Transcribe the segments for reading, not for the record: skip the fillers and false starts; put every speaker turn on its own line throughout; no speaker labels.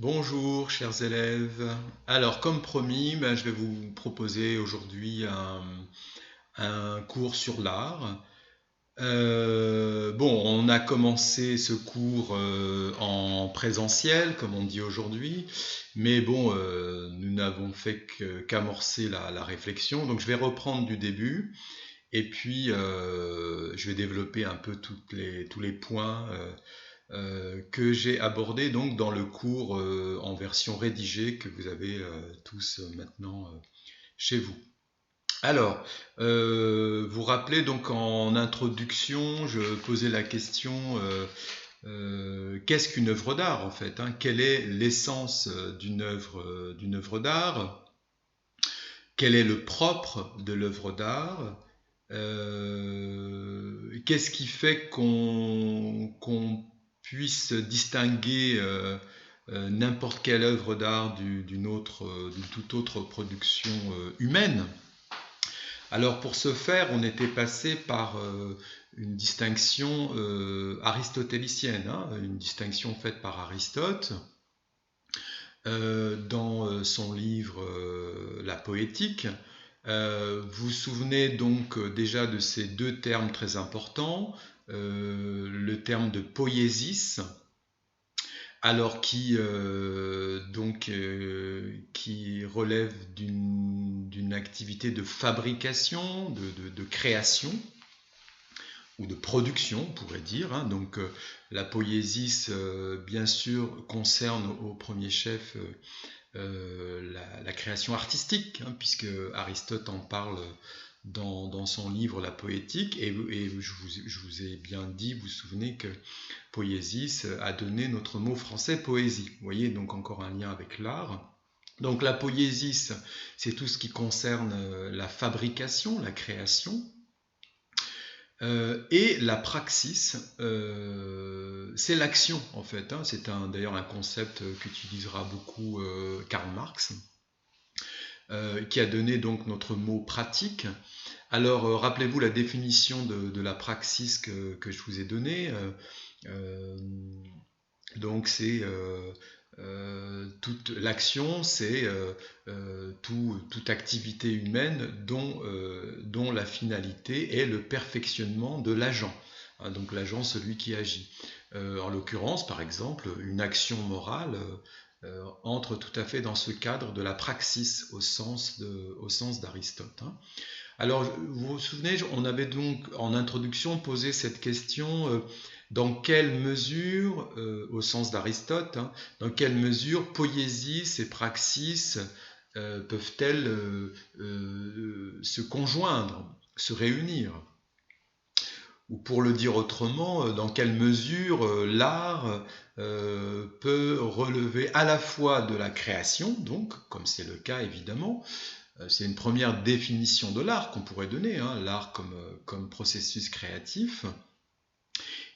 Bonjour chers élèves. Alors comme promis, je vais vous proposer aujourd'hui un cours sur l'art. Bon, on a commencé ce cours en présentiel, comme on dit aujourd'hui, mais bon, nous n'avons fait qu'amorcer la réflexion, donc je vais reprendre du début, et puis je vais développer un peu tous les points que j'ai abordé donc dans le cours en version rédigée que vous avez tous maintenant chez vous. Alors, vous rappelez donc en introduction, je posais la question qu'est-ce qu'une œuvre d'art en fait, hein? Quelle est l'essence d'une œuvre d'art? Quel est le propre de l'œuvre d'art? Qu'est-ce qui fait qu'on puisse distinguer n'importe quelle œuvre d'art d'une toute autre production humaine? Alors pour ce faire, on était passé par une distinction aristotélicienne, hein, une distinction faite par Aristote dans son livre La Poétique. Vous vous souvenez donc déjà de ces deux termes très importants, le terme de poiesis, alors qui relève d'une activité de fabrication, de création ou de production, on pourrait dire, hein. Donc la poiesis, bien sûr, concerne au premier chef la création artistique, hein, puisque Aristote en parle dans son livre La Poétique, et je vous ai bien dit, vous vous souvenez que poiesis a donné notre mot français poésie. Vous voyez, donc encore un lien avec l'art. Donc la poiesis, c'est tout ce qui concerne la fabrication, la création. Et la praxis, c'est l'action en fait, hein. C'est d'ailleurs un concept qu'utilisera beaucoup Karl Marx, qui a donné donc notre mot pratique. Alors rappelez-vous la définition de la praxis que je vous ai donnée. Euh, donc c'est toute l'action, c'est toute activité humaine dont la finalité est le perfectionnement de l'agent. Hein, donc l'agent, celui qui agit. En l'occurrence, par exemple, une action morale entre tout à fait dans ce cadre de la praxis au sens d'Aristote, hein. Alors, vous vous souvenez, on avait donc en introduction posé cette question dans quelle mesure, au sens d'Aristote, hein, dans quelle mesure poiesis et praxis peuvent-elles se conjoindre, se réunir? Ou pour le dire autrement, dans quelle mesure l'art peut relever à la fois de la création, donc, comme c'est le cas évidemment, c'est une première définition de l'art qu'on pourrait donner, hein, l'art comme processus créatif,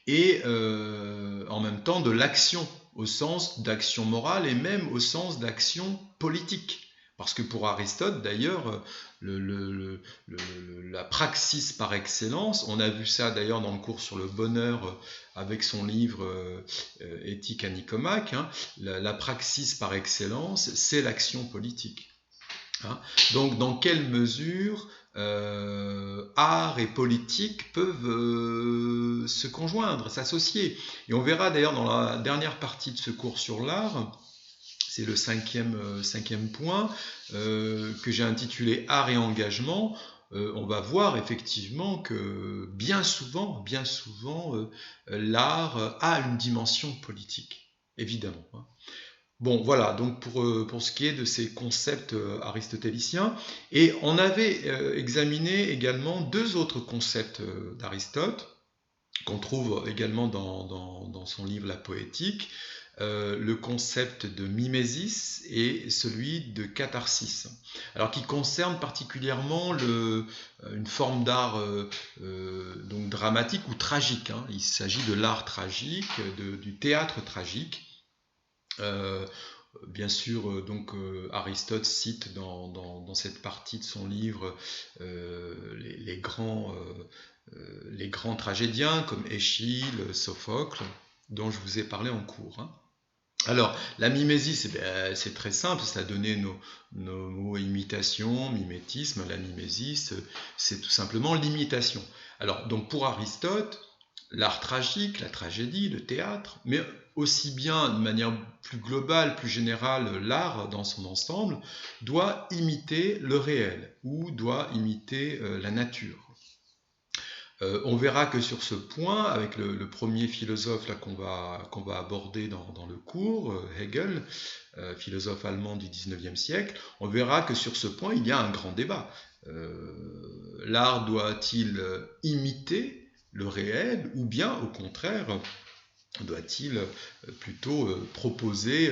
et en même temps de l'action, au sens d'action morale et même au sens d'action politique. Parce que pour Aristote, d'ailleurs, la praxis par excellence, on a vu ça d'ailleurs dans le cours sur le bonheur avec son livre Éthique à Nicomaque, hein, la praxis par excellence, c'est l'action politique. Hein. Donc, dans quelle mesure art et politique peuvent se conjoindre, s'associer? Et on verra d'ailleurs dans la dernière partie de ce cours sur l'art, c'est le cinquième point que j'ai intitulé Art et engagement. On va voir effectivement que bien souvent, l'art a une dimension politique, évidemment, hein. Bon, voilà, donc pour ce qui est de ces concepts aristotéliciens. Et on avait examiné également deux autres concepts d'Aristote, qu'on trouve également dans son livre La Poétique, le concept de mimesis et celui de catharsis. Alors qui concerne particulièrement une forme d'art donc dramatique ou tragique, hein. Il s'agit de l'art tragique, du théâtre tragique. Bien sûr, Aristote cite dans cette partie de son livre les grands tragédiens comme Échille, Sophocle, dont je vous ai parlé en cours, hein. Alors, la mimésis, c'est très simple, ça a donné nos mots imitation, mimétisme. La mimésis, c'est tout simplement l'imitation. Alors, donc pour Aristote, l'art tragique, la tragédie, le théâtre, mais aussi bien de manière plus globale, plus générale, l'art dans son ensemble, doit imiter le réel ou doit imiter la nature. On verra que sur ce point, avec le premier philosophe qu'on va aborder dans le cours, Hegel, philosophe allemand du 19e siècle, on verra que sur ce point, il y a un grand débat. L'art doit-il imiter le réel ou bien au contraire doit-il plutôt proposer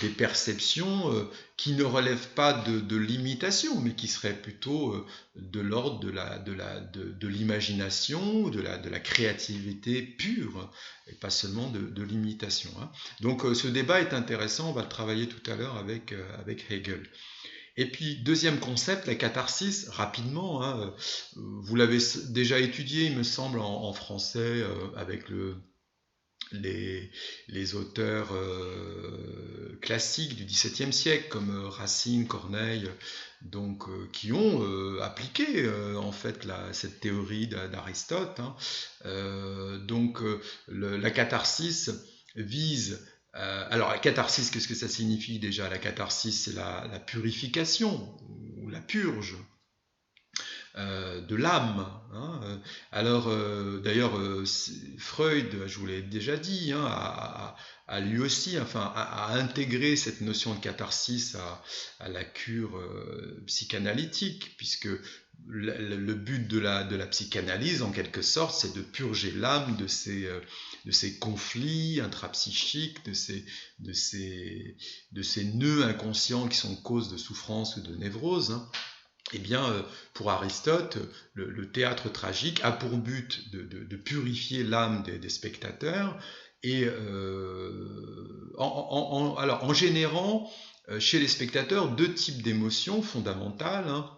des perceptions qui ne relèvent pas de l'imitation, mais qui seraient plutôt de l'ordre de l'imagination, de la créativité pure, et pas seulement de l'imitation. Hein. Donc ce débat est intéressant, on va le travailler tout à l'heure avec Hegel. Et puis, deuxième concept, la catharsis, rapidement, hein, vous l'avez déjà étudié, il me semble, en français, avec les auteurs classiques du XVIIe siècle, comme Racine, Corneille, donc, qui ont appliqué en fait cette théorie d'Aristote. Hein. Donc, la catharsis vise. Alors, la catharsis, qu'est-ce que ça signifie déjà? La catharsis, c'est la purification ou la purge de l'âme. Hein. Alors, d'ailleurs, Freud, je vous l'ai déjà dit, hein, a lui aussi a intégré cette notion de catharsis à la cure psychanalytique, puisque le but de la psychanalyse, en quelque sorte, c'est de purger l'âme de ces conflits intrapsychiques, de ces nœuds inconscients qui sont cause de souffrance ou de névrose. Hein. Eh bien, pour Aristote, le théâtre tragique a pour but de purifier l'âme des spectateurs et en générant chez les spectateurs deux types d'émotions fondamentales, hein,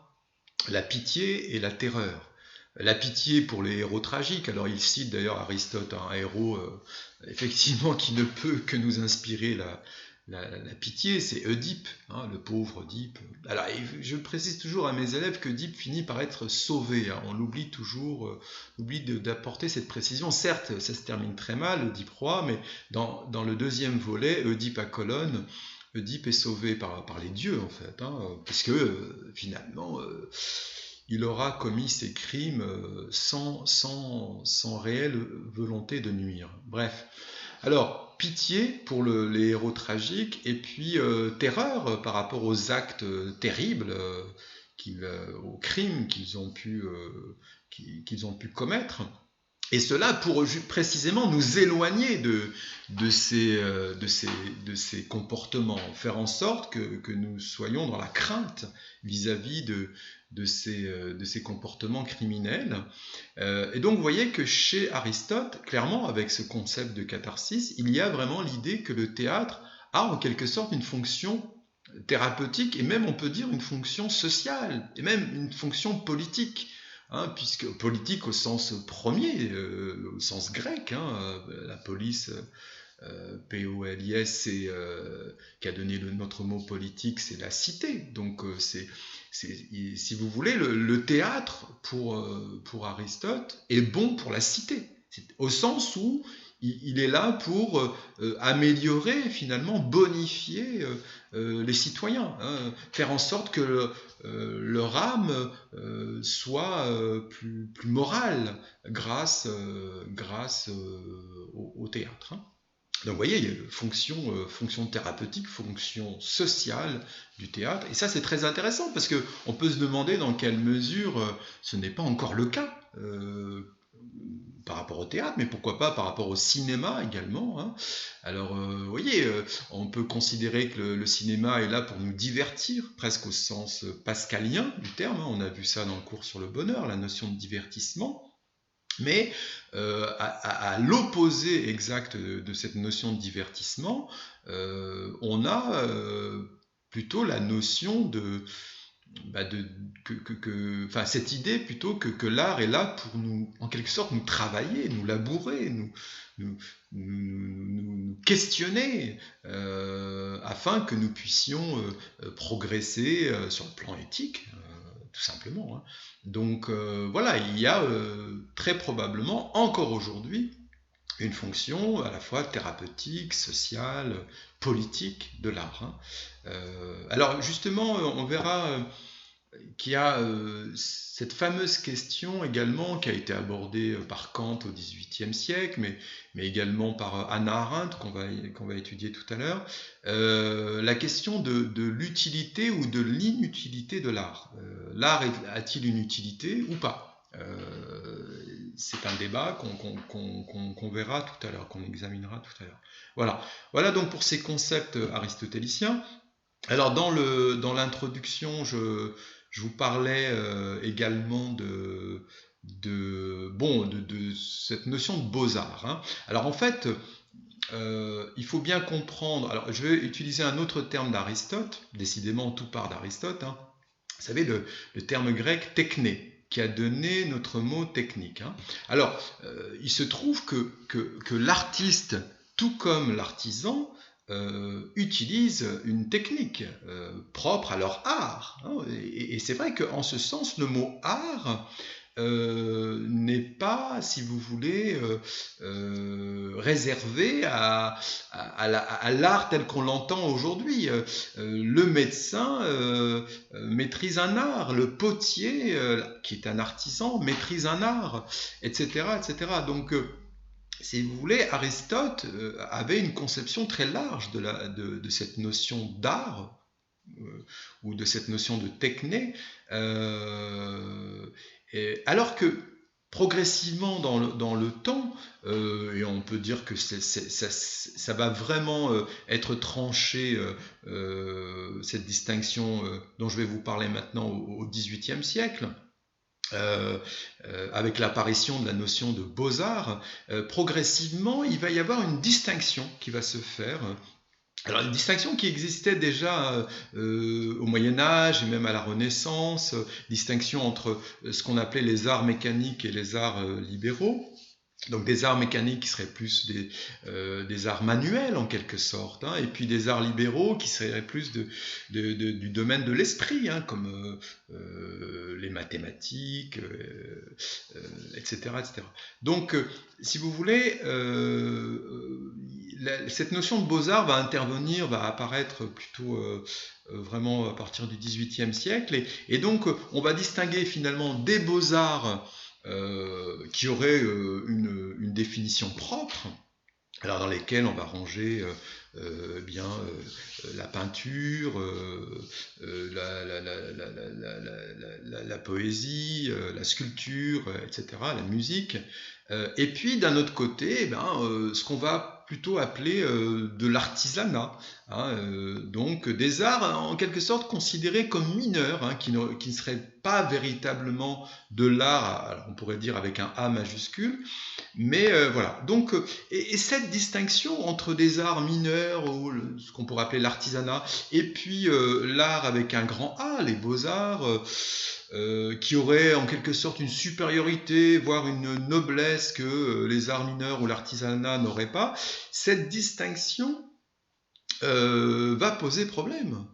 la pitié et la terreur. La pitié pour les héros tragiques, alors il cite d'ailleurs Aristote, un héros effectivement qui ne peut que nous inspirer la pitié, c'est Oedipe, hein, le pauvre Oedipe. Alors, je précise toujours à mes élèves que Oedipe finit par être sauvé. Hein. On l'oublie toujours, on oublie d'apporter cette précision. Certes, ça se termine très mal, Oedipe roi, mais dans le deuxième volet, Oedipe à Colonne, Oedipe est sauvé par les dieux, en fait, hein, puisque finalement, il aura commis ses crimes sans réelle volonté de nuire. Bref. Alors, pitié pour les héros tragiques, et puis terreur par rapport aux actes terribles, aux crimes qu'ils ont pu commettre. Et cela pour précisément nous éloigner de ces comportements, faire en sorte que nous soyons dans la crainte vis-à-vis de ces comportements criminels. Et donc vous voyez que chez Aristote, clairement avec ce concept de catharsis, il y a vraiment l'idée que le théâtre a en quelque sorte une fonction thérapeutique et même on peut dire une fonction sociale et même une fonction politique. Hein, puisque politique au sens premier, au sens grec, hein, la police, P-O-L-I-S, qui a donné notre mot politique, c'est la cité. Donc, si vous voulez, le théâtre, pour Aristote, est bon pour la cité, au sens où il est là pour améliorer, finalement, bonifier les citoyens, hein, faire en sorte que leur âme soit plus morale grâce au théâtre. Hein. Donc vous voyez, il y a une fonction thérapeutique, fonction sociale du théâtre, et ça c'est très intéressant parce qu'on peut se demander dans quelle mesure ce n'est pas encore le cas par rapport au théâtre, mais pourquoi pas par rapport au cinéma également. Hein. Alors, vous voyez, on peut considérer que le cinéma est là pour nous divertir, presque au sens pascalien du terme. Hein. On a vu ça dans le cours sur le bonheur, la notion de divertissement. Mais à l'opposé exact de cette notion de divertissement, on a plutôt la notion enfin, cette idée plutôt que l'art est là pour nous, en quelque sorte, nous travailler, nous labourer, nous, nous questionner, afin que nous puissions progresser sur le plan éthique, tout simplement. Hein. Donc voilà, il y a très probablement encore aujourd'hui une fonction à la fois thérapeutique, sociale, politique de l'art. Hein. Alors justement, on verra qu'il y a cette fameuse question également qui a été abordée par Kant au XVIIIe siècle, mais également par Hannah Arendt, qu'on va étudier tout à l'heure, la question de l'utilité ou de l'inutilité de l'art. L'art a-t-il une utilité ou pas? C'est un débat qu'on verra tout à l'heure, qu'on examinera tout à l'heure. Voilà donc pour ces concepts aristotéliciens. Alors dans l'introduction, je vous parlais également de cette notion de beaux-arts. Hein. Alors en fait, il faut bien comprendre, alors je vais utiliser un autre terme d'Aristote, décidément tout part d'Aristote, hein. Vous savez le terme grec techné, qui a donné notre mot technique. Hein. Alors, il se trouve que l'artiste, tout comme l'artisan, utilisent une technique propre à leur art. Hein, et c'est vrai qu'en ce sens, le mot art n'est pas, si vous voulez, réservé à l'art tel qu'on l'entend aujourd'hui. Le médecin maîtrise un art, le potier, qui est un artisan, maîtrise un art, etc. etc. Donc, si vous voulez, Aristote avait une conception très large de cette notion d'art, ou de cette notion de techné, alors que progressivement dans le temps, et on peut dire que ça va vraiment être tranché, cette distinction dont je vais vous parler maintenant au XVIIIe siècle, avec l'apparition de la notion de beaux-arts, progressivement, il va y avoir une distinction qui va se faire. Alors, une distinction qui existait déjà au Moyen-Âge et même à la Renaissance, distinction entre ce qu'on appelait les arts mécaniques et les arts libéraux. Donc des arts mécaniques qui seraient plus des arts manuels en quelque sorte, hein, et puis des arts libéraux qui seraient plus du domaine de l'esprit, hein, comme les mathématiques, etc., etc. Donc, si vous voulez, cette notion de beaux-arts va intervenir, va apparaître plutôt vraiment à partir du XVIIIe siècle, et donc on va distinguer finalement des beaux-arts qui auraient une définition propre, alors dans lesquelles on va ranger la peinture, la poésie, la sculpture, etc., la musique. Et puis d'un autre côté, ce qu'on va plutôt appeler de l'artisanat, hein, donc des arts en quelque sorte considérés comme mineurs, hein, qui ne seraient pas véritablement de l'art, alors on pourrait dire avec un A majuscule, mais voilà. Donc, et cette distinction entre des arts mineurs, ou ce qu'on pourrait appeler l'artisanat, et puis l'art avec un grand A, les beaux-arts, qui auraient en quelque sorte une supériorité, voire une noblesse que les arts mineurs ou l'artisanat n'auraient pas, cette distinction va poser problème.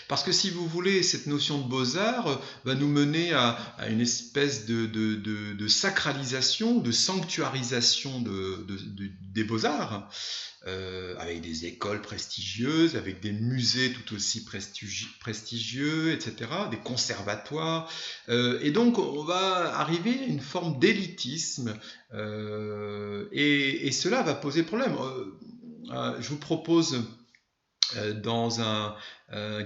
Parce que si vous voulez, cette notion de beaux-arts va nous mener à une espèce de sacralisation, de sanctuarisation des beaux-arts, avec des écoles prestigieuses, avec des musées tout aussi prestigieux, etc., des conservatoires. Et donc, on va arriver à une forme d'élitisme, et cela va poser problème. Je vous propose dans un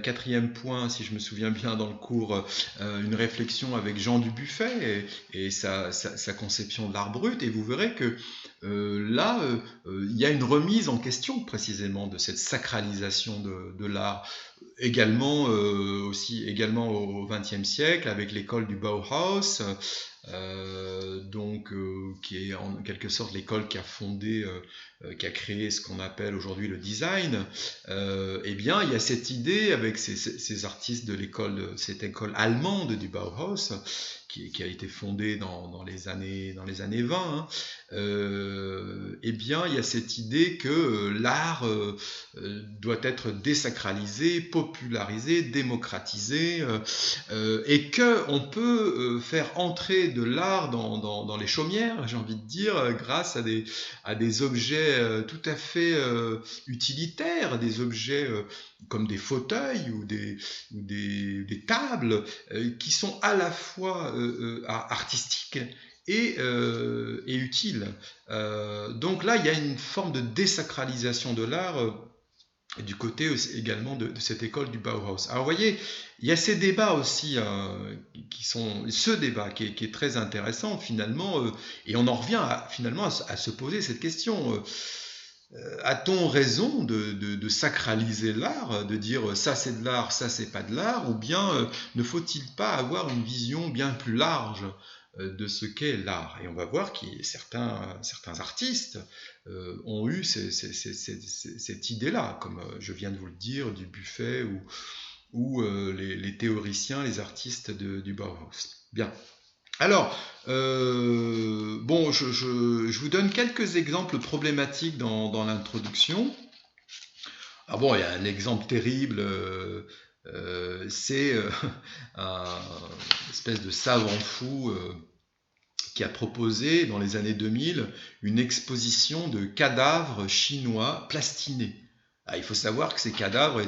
quatrième point, si je me souviens bien dans le cours, une réflexion avec Jean Dubuffet et sa conception de l'art brut, et vous verrez que là, il y a une remise en question précisément de cette sacralisation de l'art, également au XXe siècle avec l'école du Bauhaus, qui est en quelque sorte l'école qui a fondé qui a créé ce qu'on appelle aujourd'hui le design, eh bien, il y a cette idée avec ces artistes de cette école allemande du Bauhaus, qui a été fondée dans les années 20, hein, eh bien, il y a cette idée que l'art doit être désacralisé, popularisé, démocratisé, et qu'on peut faire entrer de l'art dans les chaumières, j'ai envie de dire, grâce à des objets tout à fait utilitaires, des objets comme des fauteuils ou des tables qui sont à la fois artistiques et utiles. Donc là, il y a une forme de désacralisation de l'art du côté également de cette école du Bauhaus. Alors vous voyez, il y a ces débats aussi, ce débat qui est très intéressant finalement, et on en revient finalement à se poser cette question. A-t-on raison de sacraliser l'art, de dire ça c'est de l'art, ça c'est pas de l'art, ou bien ne faut-il pas avoir une vision bien plus large de ce qu'est l'art? Et on va voir que certains artistes ont eu cette idée-là, comme je viens de vous le dire, du Buffet ou les théoriciens, les artistes du Bauhaus. Bien. Alors, bon, je vous donne quelques exemples problématiques dans l'introduction. Ah bon, il y a un exemple terrible, c'est un espèce de savant fou qui a proposé dans les années 2000 une exposition de cadavres chinois plastinés. Ah, il faut savoir que ces cadavres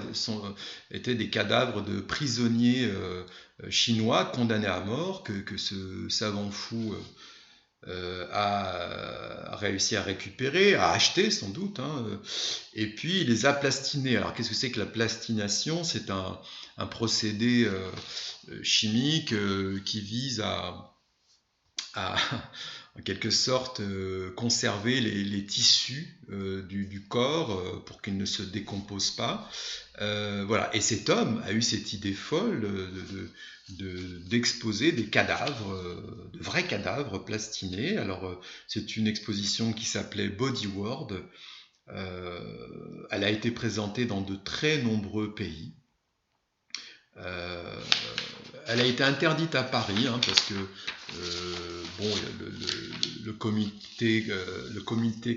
étaient des cadavres de prisonniers chinois condamnés à mort que ce savant fou a réussi à récupérer, à acheter sans doute, hein, et puis il les a plastinés. Alors qu'est-ce que c'est que la plastination? C'est un procédé chimique qui vise à en quelque sorte conserver les tissus du corps pour qu'ils ne se décomposent pas. Voilà. Et cet homme a eu cette idée folle d'exposer des cadavres, de vrais cadavres plastinés. Alors c'est une exposition qui s'appelait Body World. Elle a été présentée dans de très nombreux pays. Elle a été interdite à Paris parce que bon, le comité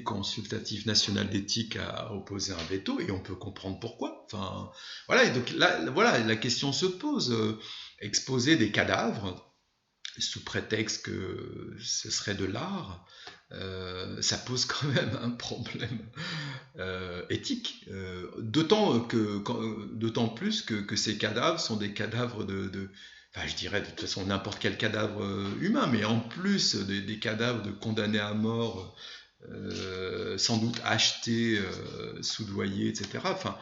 consultatif national d'éthique a opposé un veto et on peut comprendre pourquoi. Enfin, voilà, et donc là, voilà, la question se pose. Exposer des cadavres sous prétexte que ce serait de l'art, ça pose quand même un problème éthique, d'autant plus que ces cadavres sont des cadavres enfin, je dirais de toute façon n'importe quel cadavre humain, mais en plus des cadavres de condamnés à mort, sans doute achetés, soudoyés, etc. Enfin,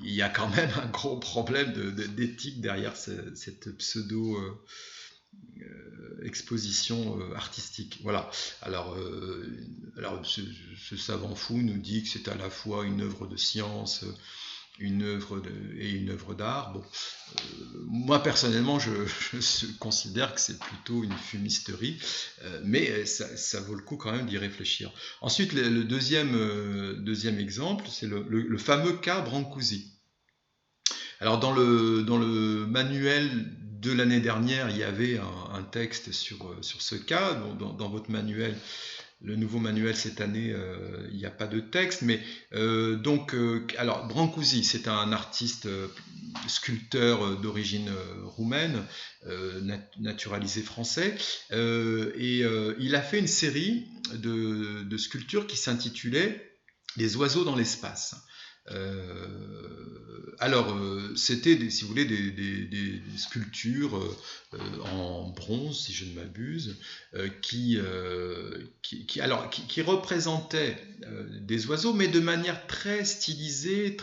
il y a quand même un gros problème d'éthique derrière cette pseudo exposition artistique. Voilà. Alors ce savant fou nous dit que c'est à la fois une œuvre de science, une œuvre d'art. Bon, moi personnellement, je considère que c'est plutôt une fumisterie, mais ça vaut le coup quand même d'y réfléchir. Ensuite, le deuxième exemple, c'est le fameux cas Brancusi. Alors dans le manuel de l'année dernière, il y avait un texte sur ce cas. Dans votre manuel, le nouveau manuel cette année, il n'y a pas de texte, mais alors Brancusi, c'est un artiste sculpteur d'origine roumaine, naturalisé français, et il a fait une série de sculptures qui s'intitulait Les oiseaux dans l'espace. Alors, c'était, si vous voulez, des sculptures en bronze, si je ne m'abuse, qui représentaient des oiseaux, mais de manière très stylisée,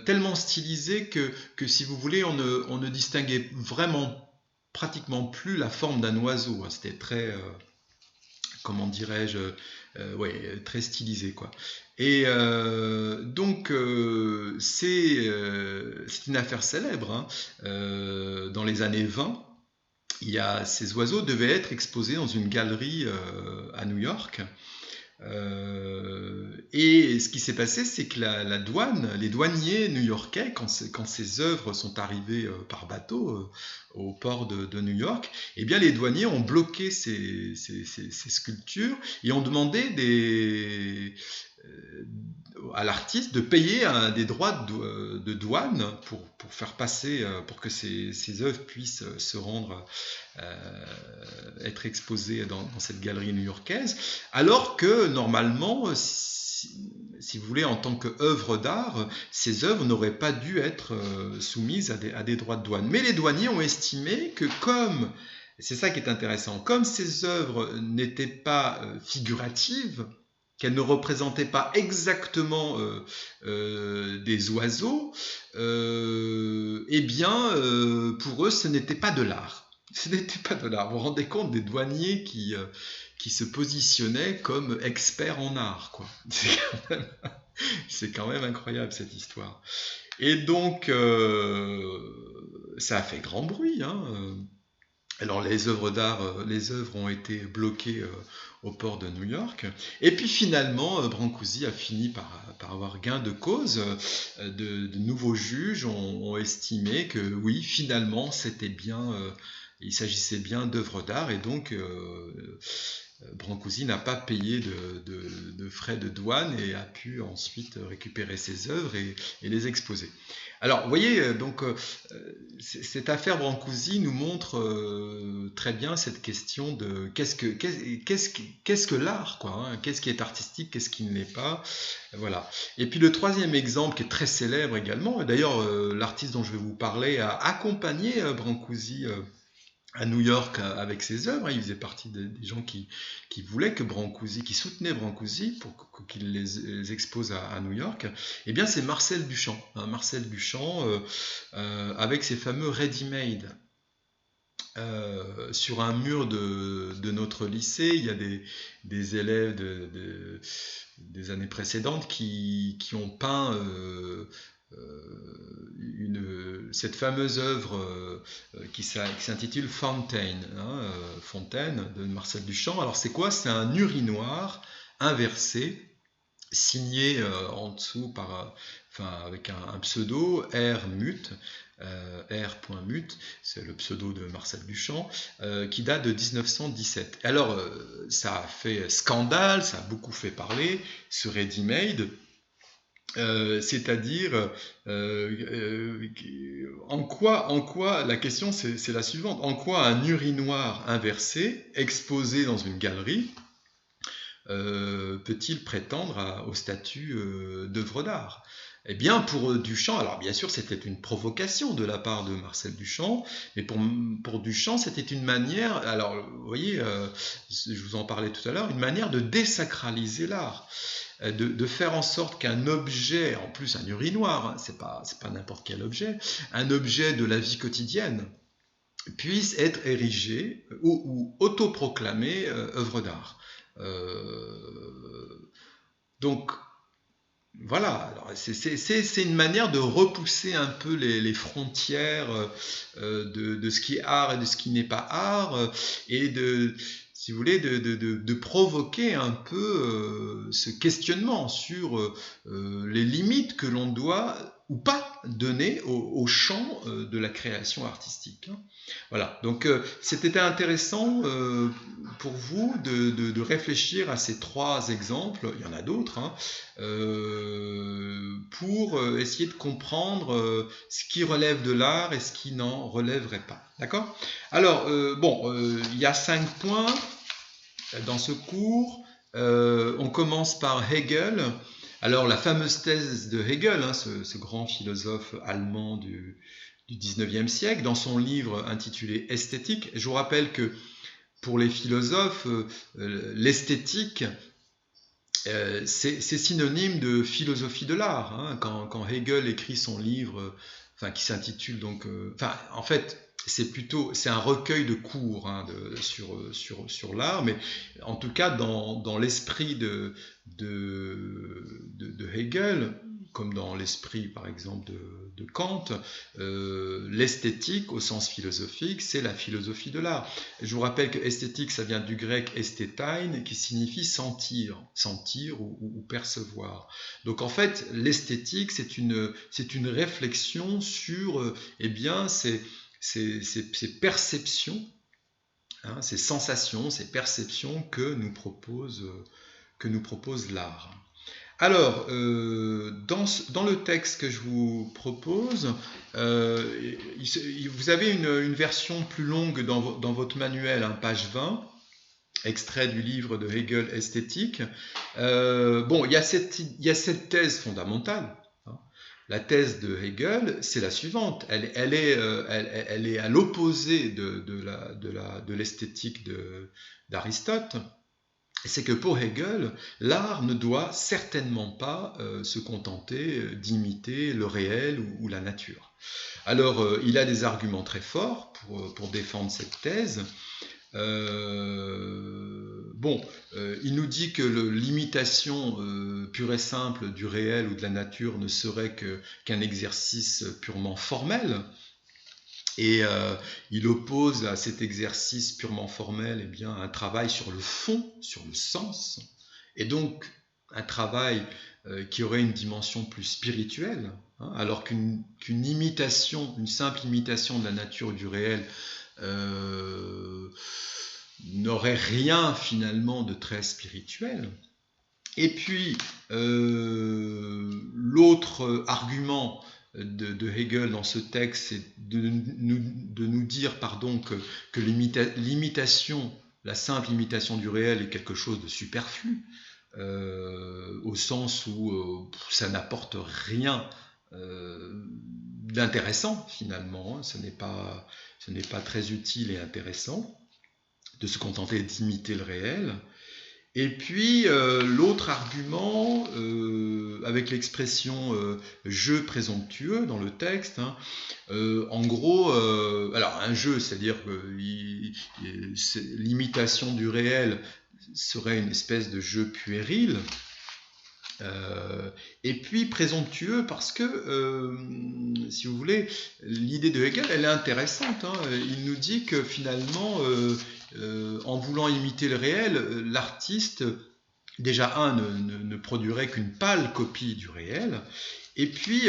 tellement stylisée que, si vous voulez, on ne distinguait vraiment pratiquement plus la forme d'un oiseau. C'était très, comment dirais-je, ouais, très stylisé, quoi. Et donc c'est une affaire célèbre, dans les années 20, ces oiseaux devaient être exposés dans une galerie à New York, Et ce qui s'est passé, c'est que la douane, les douaniers new-yorkais, quand ces œuvres sont arrivées par bateau au port de New York, eh bien les douaniers ont bloqué ces sculptures et ont demandé à l'artiste de payer des droits de douane pour faire passer, pour que ces œuvres puissent se rendre, être exposées dans cette galerie new-yorkaise, alors que normalement, si vous voulez, en tant qu'œuvre d'art, ces œuvres n'auraient pas dû être soumises à des droits de douane. Mais les douaniers ont estimé que c'est ça qui est intéressant, comme ces œuvres n'étaient pas figuratives, qu'elles ne représentaient pas exactement des oiseaux, eh bien, pour eux, ce n'était pas de l'art. Ce n'était pas de l'art. Vous vous rendez compte des douaniers qui se positionnaient comme experts en art, quoi. C'est quand même incroyable cette histoire. Et donc, ça a fait grand bruit, hein. Alors les œuvres d'art, les œuvres ont été bloquées au port de New York. Et puis finalement, Brancusi a fini par avoir gain de cause. De nouveaux juges ont estimé que oui, finalement, c'était bien, il s'agissait bien d'œuvres d'art, et donc Brancusi n'a pas payé de frais de douane et a pu ensuite récupérer ses œuvres et les exposer. Alors, vous voyez, donc, cette affaire Brancusi nous montre très bien cette question de qu'est-ce que l'art, quoi, hein, qu'est-ce qui est artistique, qu'est-ce qui ne l'est pas, voilà. Et puis le troisième exemple qui est très célèbre également, d'ailleurs l'artiste dont je vais vous parler a accompagné Brancusi à New York avec ses œuvres. Il faisait partie des gens qui voulaient que Brancusi, qui soutenaient Brancusi pour qu'il les expose à New York. Eh bien, c'est Marcel Duchamp. Hein, Marcel Duchamp, avec ses fameux ready-made. Sur un mur de notre lycée, il y a des élèves des années précédentes qui ont peint cette fameuse œuvre qui s'intitule Fountain, hein, Fontaine, de Marcel Duchamp. Alors c'est quoi? C'est un urinoir inversé, signé en dessous avec un pseudo R.Mut, R.Mut, c'est le pseudo de Marcel Duchamp, qui date de 1917. Alors ça a fait scandale, ça a beaucoup fait parler, ce ready-made. C'est-à-dire en quoi la question c'est la suivante, en quoi un urinoir inversé exposé dans une galerie peut-il prétendre au statut d'œuvre d'art? Eh bien, pour Duchamp, alors bien sûr, c'était une provocation de la part de Marcel Duchamp, mais pour Duchamp, c'était une manière, alors vous voyez, je vous en parlais tout à l'heure, une manière de désacraliser l'art. De faire en sorte qu'un objet, en plus un urinoir, hein, c'est pas n'importe quel objet, un objet de la vie quotidienne, puisse être érigé ou autoproclamé œuvre d'art. Donc voilà, c'est une manière de repousser un peu les frontières de ce qui est art et de ce qui n'est pas art, et si vous voulez, de provoquer un peu ce questionnement sur les limites que l'on doit ou pas donner au champ de la création artistique. Hein. Voilà, donc c'était intéressant pour vous de réfléchir à ces trois exemples, il y en a d'autres, hein, pour essayer de comprendre ce qui relève de l'art et ce qui n'en relèverait pas. D'accord ? Alors, il y a 5 points dans ce cours. On commence par Hegel. Alors, la fameuse thèse de Hegel, hein, ce grand philosophe allemand du 19e siècle, dans son livre intitulé Esthétique. Je vous rappelle que pour les philosophes, l'esthétique, c'est synonyme de philosophie de l'art. Hein. Quand Hegel écrit son livre, qui s'intitule donc, en fait, c'est un recueil de cours hein, sur l'art, mais en tout cas dans l'esprit de Hegel, comme dans l'esprit par exemple de Kant, l'esthétique au sens philosophique, c'est la philosophie de l'art. Je vous rappelle que esthétique, ça vient du grec esthetein, qui signifie sentir, ou percevoir. Donc en fait, l'esthétique, c'est une réflexion sur ces perceptions, ces sensations, ces perceptions que nous propose l'art. Alors, dans le texte que je vous propose, vous avez une version plus longue dans votre manuel, page 20, extrait du livre de Hegel, Esthétique. Il y a cette thèse fondamentale. La thèse de Hegel, c'est la suivante. Elle est à l'opposé de l'esthétique d'Aristote. C'est que pour Hegel, l'art ne doit certainement pas se contenter d'imiter le réel ou la nature. Alors, il a des arguments très forts pour défendre cette thèse. Il nous dit que l'imitation pure et simple du réel ou de la nature ne serait qu'un exercice purement formel. Et il oppose à cet exercice purement formel un travail sur le fond, sur le sens, et donc un travail qui aurait une dimension plus spirituelle, alors qu'une simple imitation de la nature ou du réel n'aurait rien finalement de très spirituel. Et puis l'autre argument de Hegel dans ce texte, c'est de nous dire que l'imitation, la simple imitation du réel est quelque chose de superflu, au sens où ça n'apporte rien d'intéressant finalement, ce n'est pas très utile et intéressant de se contenter d'imiter le réel. Et puis l'autre argument, avec l'expression jeu présomptueux dans le texte, en gros, alors un jeu, c'est-à-dire que l'imitation du réel serait une espèce de jeu puéril, et puis présomptueux parce que, si vous voulez, l'idée de Hegel, elle est intéressante. Il nous dit que finalement, en voulant imiter le réel, l'artiste, déjà ne produirait qu'une pâle copie du réel. Et puis,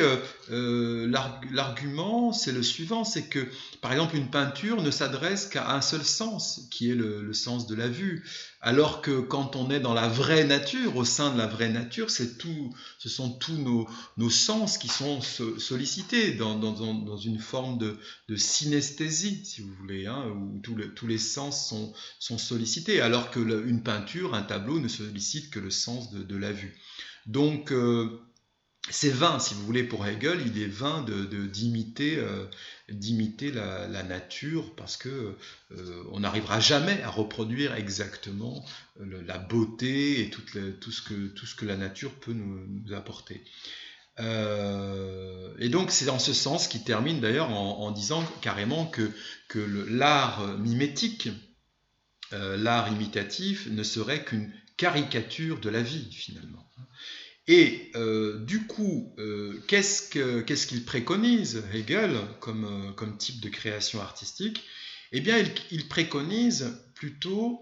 l'argument, c'est le suivant, c'est que, par exemple, une peinture ne s'adresse qu'à un seul sens, qui est le sens de la vue, alors que quand on est dans la vraie nature, au sein de la vraie nature, ce sont tous nos sens qui sont sollicités dans une forme de synesthésie, si vous voulez, où tous les sens sont sollicités, alors qu'une peinture, un tableau, ne sollicite que le sens de la vue. Donc, c'est vain, si vous voulez, pour Hegel, il est vain d'imiter la nature, parce que on n'arrivera jamais à reproduire exactement la beauté et tout ce que la nature peut nous apporter. Et donc c'est dans ce sens qu'il termine d'ailleurs en disant carrément que l'art mimétique, l'art imitatif, ne serait qu'une caricature de la vie finalement. Et du coup, qu'est-ce qu'il préconise, Hegel, comme type de création artistique ? Eh bien, il préconise plutôt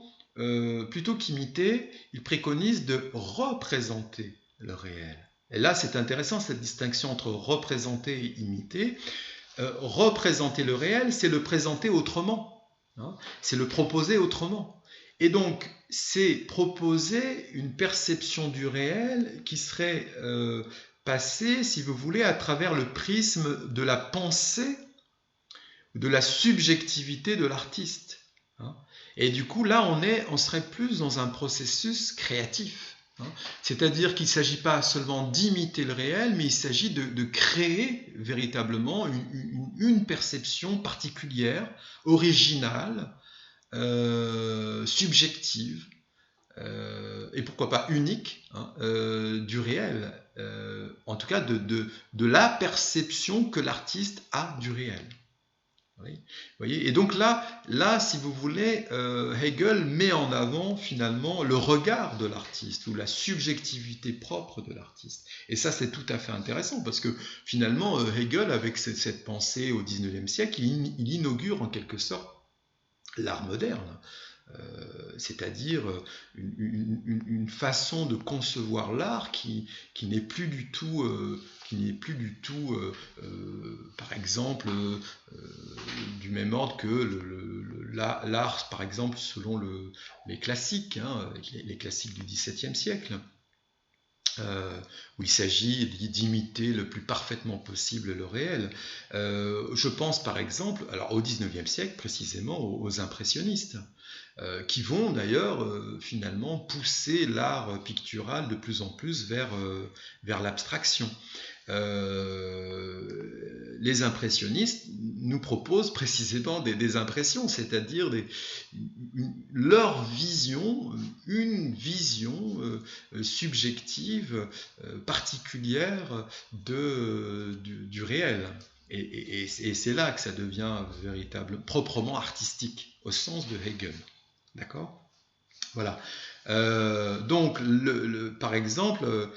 qu'imiter, il préconise de représenter le réel. Et là, c'est intéressant, cette distinction entre représenter et imiter. Représenter le réel, c'est le présenter autrement, c'est le proposer autrement. Et donc, c'est proposer une perception du réel qui serait passée, si vous voulez, à travers le prisme de la pensée, de la subjectivité de l'artiste. Et du coup, là, on serait plus dans un processus créatif. C'est-à-dire qu'il ne s'agit pas seulement d'imiter le réel, mais il s'agit de créer véritablement une perception particulière, originale, subjective, et pourquoi pas unique, du réel, en tout cas de la perception que l'artiste a du réel. Oui. Voyez. Et donc là, si vous voulez, Hegel met en avant finalement le regard de l'artiste ou la subjectivité propre de l'artiste. Et ça, c'est tout à fait intéressant parce que finalement, Hegel, avec cette pensée au XIXe siècle, il inaugure en quelque sorte l'art moderne. C'est-à-dire une façon de concevoir l'art qui n'est plus du tout, par exemple, du même ordre que l'art, par exemple, selon les classiques, hein, les classiques du XVIIe siècle. Où il s'agit d'imiter le plus parfaitement possible le réel. Je pense par exemple, alors au XIXe siècle précisément, aux impressionnistes, qui vont d'ailleurs finalement pousser l'art pictural de plus en plus vers l'abstraction. Les impressionnistes nous proposent précisément des impressions, c'est-à-dire leur vision, une vision subjective, particulière du réel. Et c'est là que ça devient proprement artistique, au sens de Hegel. D'accord ? Voilà. Donc, par exemple,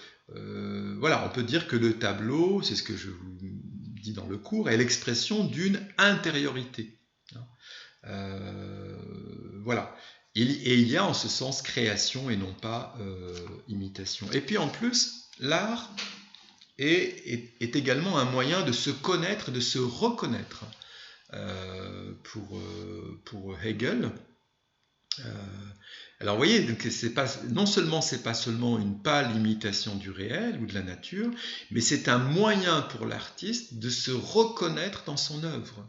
voilà, on peut dire que le tableau, c'est ce que je vous dis dans le cours, est l'expression d'une intériorité. Voilà. Et il y a en ce sens création et non pas imitation. Et puis en plus, l'art est également un moyen de se connaître, de se reconnaître. Pour Hegel. Alors vous voyez, donc non seulement c'est pas seulement une pâle imitation du réel ou de la nature, mais c'est un moyen pour l'artiste de se reconnaître dans son œuvre.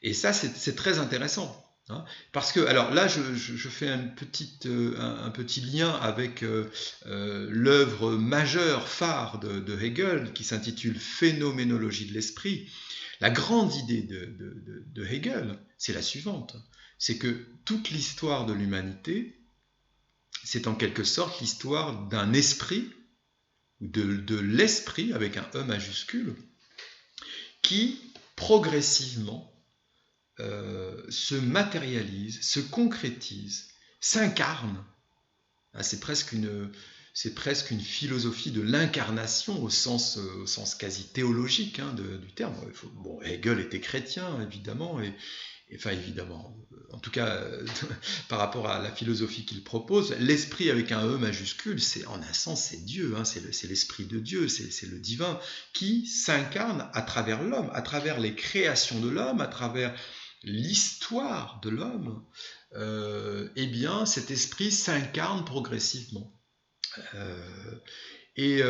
Et ça, c'est très intéressant. Hein, parce que, alors là, je fais un petit lien avec l'œuvre majeure, phare de Hegel, qui s'intitule Phénoménologie de l'esprit. La grande idée de Hegel, c'est la suivante. C'est que toute l'histoire de l'humanité, c'est en quelque sorte l'histoire d'un esprit, ou de l'esprit, avec un E majuscule, qui progressivement se matérialise, se concrétise, s'incarne. C'est presque une philosophie de l'incarnation au sens quasi théologique du terme. Bon, Hegel était chrétien, évidemment, en tout cas, par rapport à la philosophie qu'il propose, l'esprit avec un E majuscule, en un sens, c'est Dieu, hein, c'est l'esprit de Dieu, c'est le divin qui s'incarne à travers l'homme, à travers les créations de l'homme, à travers l'histoire de l'homme. Eh bien, cet esprit s'incarne progressivement. Et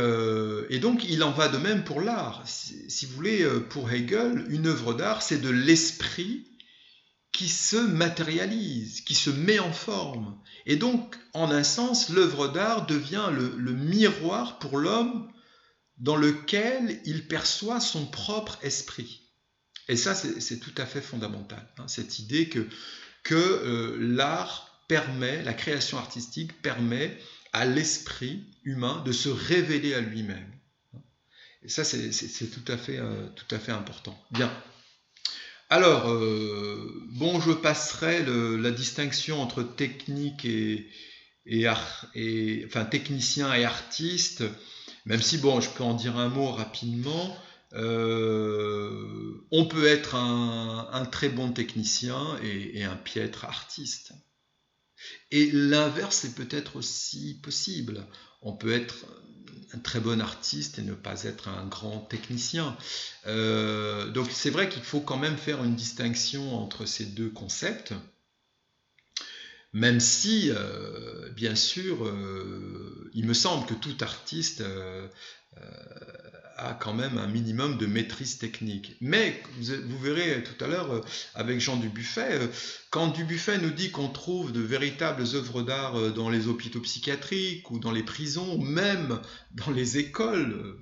donc, il en va de même pour l'art. Si vous voulez, pour Hegel, une œuvre d'art, c'est de l'esprit qui se matérialise, qui se met en forme. Et donc, en un sens, l'œuvre d'art devient le miroir pour l'homme dans lequel il perçoit son propre esprit. Et ça, c'est tout à fait fondamental, hein, cette idée que l'art permet, la création artistique permet à l'esprit humain de se révéler à lui-même. Et ça, c'est tout à fait important. Bien. Alors, je passerai la distinction entre technique technicien et artiste, même si, je peux en dire un mot rapidement. On peut être un très bon technicien et un piètre artiste. Et l'inverse est peut-être aussi possible. On peut être un très bon artiste et ne pas être un grand technicien. Donc c'est vrai qu'il faut quand même faire une distinction entre ces deux concepts, même si, bien sûr, il me semble que tout artiste a quand même un minimum de maîtrise technique. Mais vous verrez tout à l'heure avec Jean Dubuffet, quand Dubuffet nous dit qu'on trouve de véritables œuvres d'art dans les hôpitaux psychiatriques ou dans les prisons, ou même dans les écoles,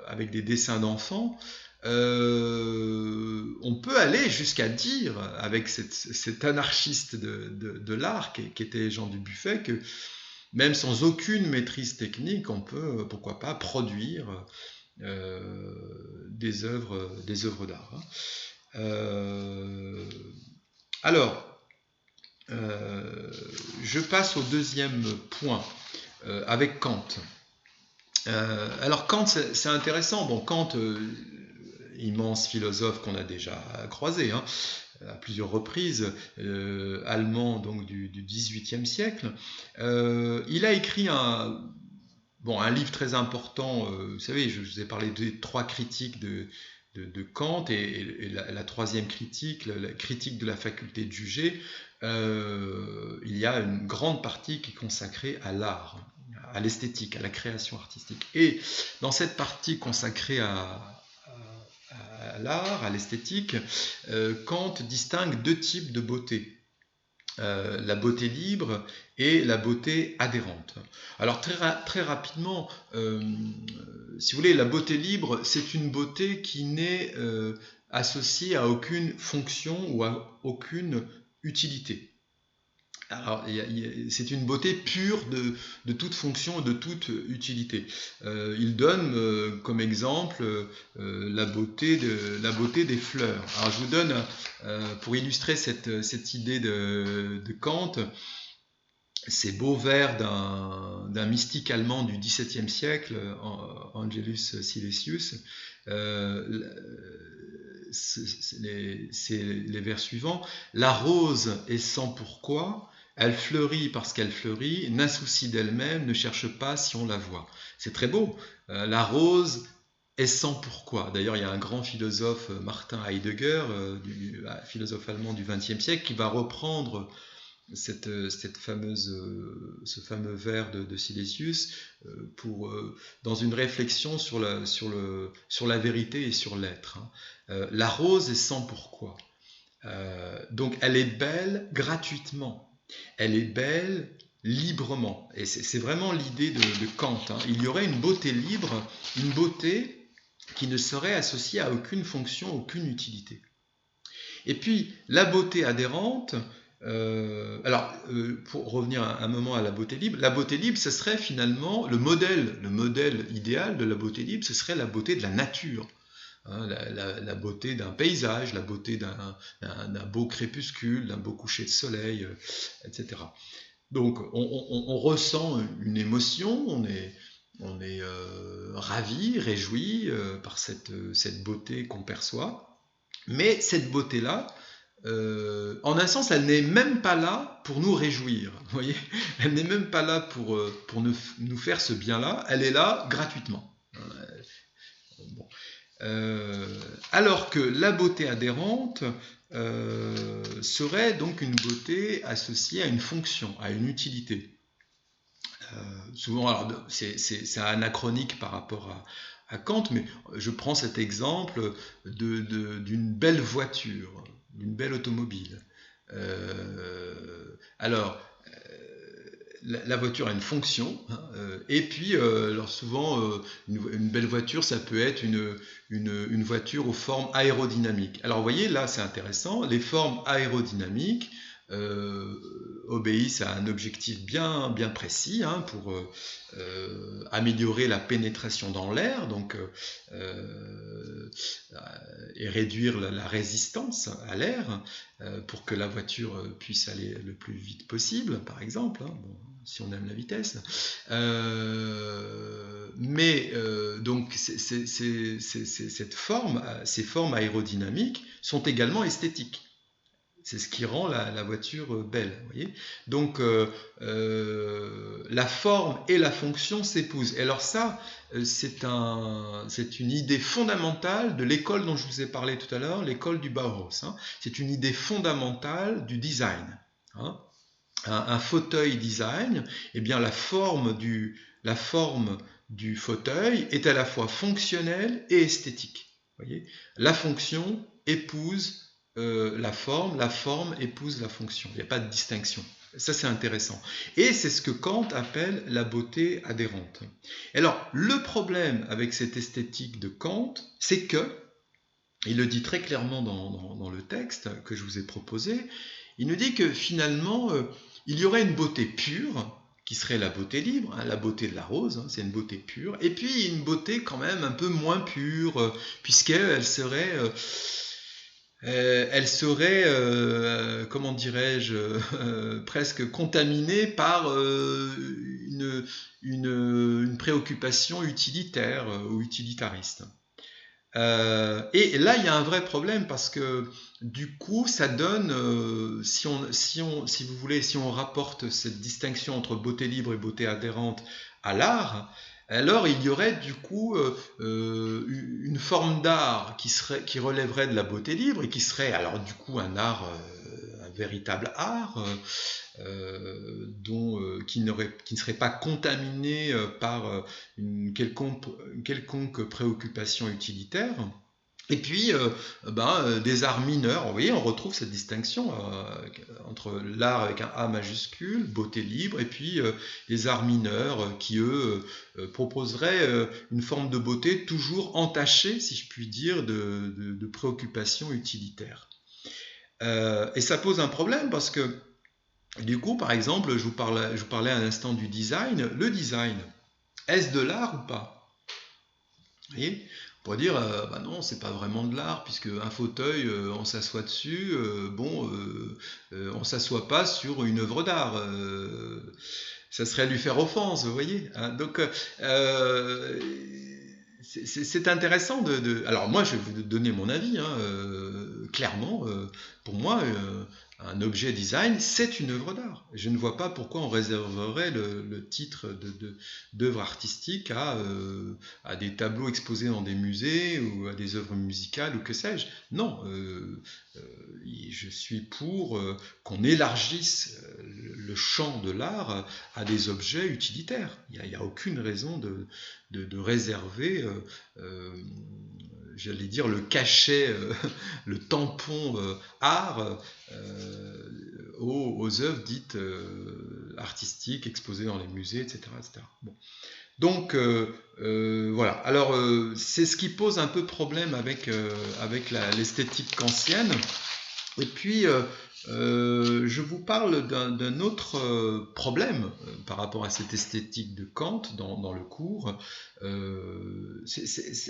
avec des dessins d'enfants, on peut aller jusqu'à dire, avec cet anarchiste de l'art qui était Jean Dubuffet, que même sans aucune maîtrise technique, on peut, pourquoi pas, produire des œuvres d'art. Alors, je passe au deuxième point avec Kant. Alors Kant, c'est intéressant. Bon, Kant, immense philosophe qu'on a déjà croisé à plusieurs reprises, allemand donc du XVIIIe siècle. Il a écrit un livre très important. Vous savez, je vous ai parlé des 3 critiques de Kant, et la troisième critique, la critique de la faculté de juger. Il y a une grande partie qui est consacrée à l'art, à l'esthétique, à la création artistique. Et dans cette partie consacrée à l'art, à l'esthétique, Kant distingue 2 types de beauté. La beauté libre et la beauté adhérente. Alors très rapidement, si vous voulez, la beauté libre, c'est une beauté qui n'est associée à aucune fonction ou à aucune utilité. Alors, c'est une beauté pure de toute fonction et de toute utilité. Il donne comme exemple la beauté des fleurs. Alors, je vous donne, pour illustrer cette idée de Kant, ces beaux vers d'un mystique allemand du XVIIe siècle, Angelus Silesius. C'est les vers suivants. La rose est sans pourquoi, elle fleurit parce qu'elle fleurit, n'insoucie d'elle-même, ne cherche pas si on la voit. C'est très beau. La rose est sans pourquoi. D'ailleurs, il y a un grand philosophe, Martin Heidegger, philosophe allemand du XXe siècle, qui va reprendre ce fameux vers de Silesius dans une réflexion sur la vérité et sur l'être. La rose est sans pourquoi. Donc elle est belle gratuitement. Elle est belle librement. Et c'est vraiment l'idée de Kant. Il y aurait une beauté libre, une beauté qui ne serait associée à aucune fonction, aucune utilité. Et puis la beauté adhérente. Pour revenir un moment à la beauté libre, ce serait finalement le modèle idéal de la beauté libre, ce serait la beauté de la nature. La beauté d'un paysage, la beauté d'un beau crépuscule, d'un beau coucher de soleil, etc. Donc on ressent une émotion, on est ravi, réjoui par cette beauté qu'on perçoit, mais cette beauté-là, en un sens, elle n'est même pas là pour nous réjouir. Vous voyez, elle n'est même pas là pour nous faire ce bien-là. Elle est là gratuitement. Alors que la beauté adhérente serait donc une beauté associée à une fonction, à une utilité. Souvent, alors c'est anachronique par rapport à Kant, mais je prends cet exemple d'une belle voiture, d'une belle automobile. La voiture a une fonction, et puis alors souvent une belle voiture, ça peut être une voiture aux formes aérodynamiques. Alors vous voyez, là c'est intéressant, les formes aérodynamiques obéissent à un objectif bien précis pour améliorer la pénétration dans l'air, donc et réduire la résistance à l'air pour que la voiture puisse aller le plus vite possible, par exemple, si on aime la vitesse. Donc ces formes aérodynamiques sont également esthétiques. C'est ce qui rend la voiture belle. Vous voyez, donc la forme et la fonction s'épousent. Et alors ça, c'est une idée fondamentale de l'école dont je vous ai parlé tout à l'heure, l'école du Bauhaus. C'est une idée fondamentale du design. Un fauteuil design, eh bien la forme du fauteuil est à la fois fonctionnelle et esthétique. Vous voyez, la fonction épouse la forme épouse la fonction. Il n'y a pas de distinction. Ça, c'est intéressant. Et c'est ce que Kant appelle la beauté adhérente. Alors, le problème avec cette esthétique de Kant, c'est que, il le dit très clairement dans le texte que je vous ai proposé, il nous dit que finalement, il y aurait une beauté pure qui serait la beauté libre, hein, la beauté de la rose, hein, c'est une beauté pure, et puis une beauté quand même un peu moins pure, puisqu'elle serait... elle serait, comment dirais-je, presque contaminée par une préoccupation utilitaire ou utilitariste. Et là, il y a un vrai problème parce que du coup, ça donne, si vous voulez, si on rapporte cette distinction entre beauté libre et beauté adhérente à l'art, alors il y aurait du coup une forme d'art qui relèverait de la beauté libre et qui serait alors du coup un art, un véritable art qui ne serait pas contaminé par une quelconque préoccupation utilitaire. Et puis, des arts mineurs, vous voyez, on retrouve cette distinction entre l'art avec un A majuscule, beauté libre, et puis les arts mineurs qui, eux, proposeraient une forme de beauté toujours entachée, si je puis dire, de préoccupations utilitaires. Et ça pose un problème parce que, du coup, par exemple, je vous parlais à l'instant du design. Le design, est-ce de l'art ou pas? Vous voyez, on pourrait dire, bah non, c'est pas vraiment de l'art, puisque un fauteuil, on s'assoit dessus, on s'assoit pas sur une œuvre d'art. Ça serait lui faire offense, vous voyez, hein. Donc, c'est intéressant Alors moi, je vais vous donner mon avis, hein, clairement, pour moi, un objet design, c'est une œuvre d'art. Je ne vois pas pourquoi on réserverait le titre d'œuvre artistique à des tableaux exposés dans des musées ou à des œuvres musicales ou que sais-je. Non, je suis pour qu'on élargisse le champ de l'art à des objets utilitaires. Il n'y a aucune raison de réserver, j'allais dire, le cachet, le tampon art aux œuvres dites artistiques exposées dans les musées, etc. etc. Bon. Donc voilà. Alors c'est ce qui pose un peu problème avec l'esthétique kantienne. Et puis je vous parle d'un autre problème par rapport à cette esthétique de Kant dans le cours.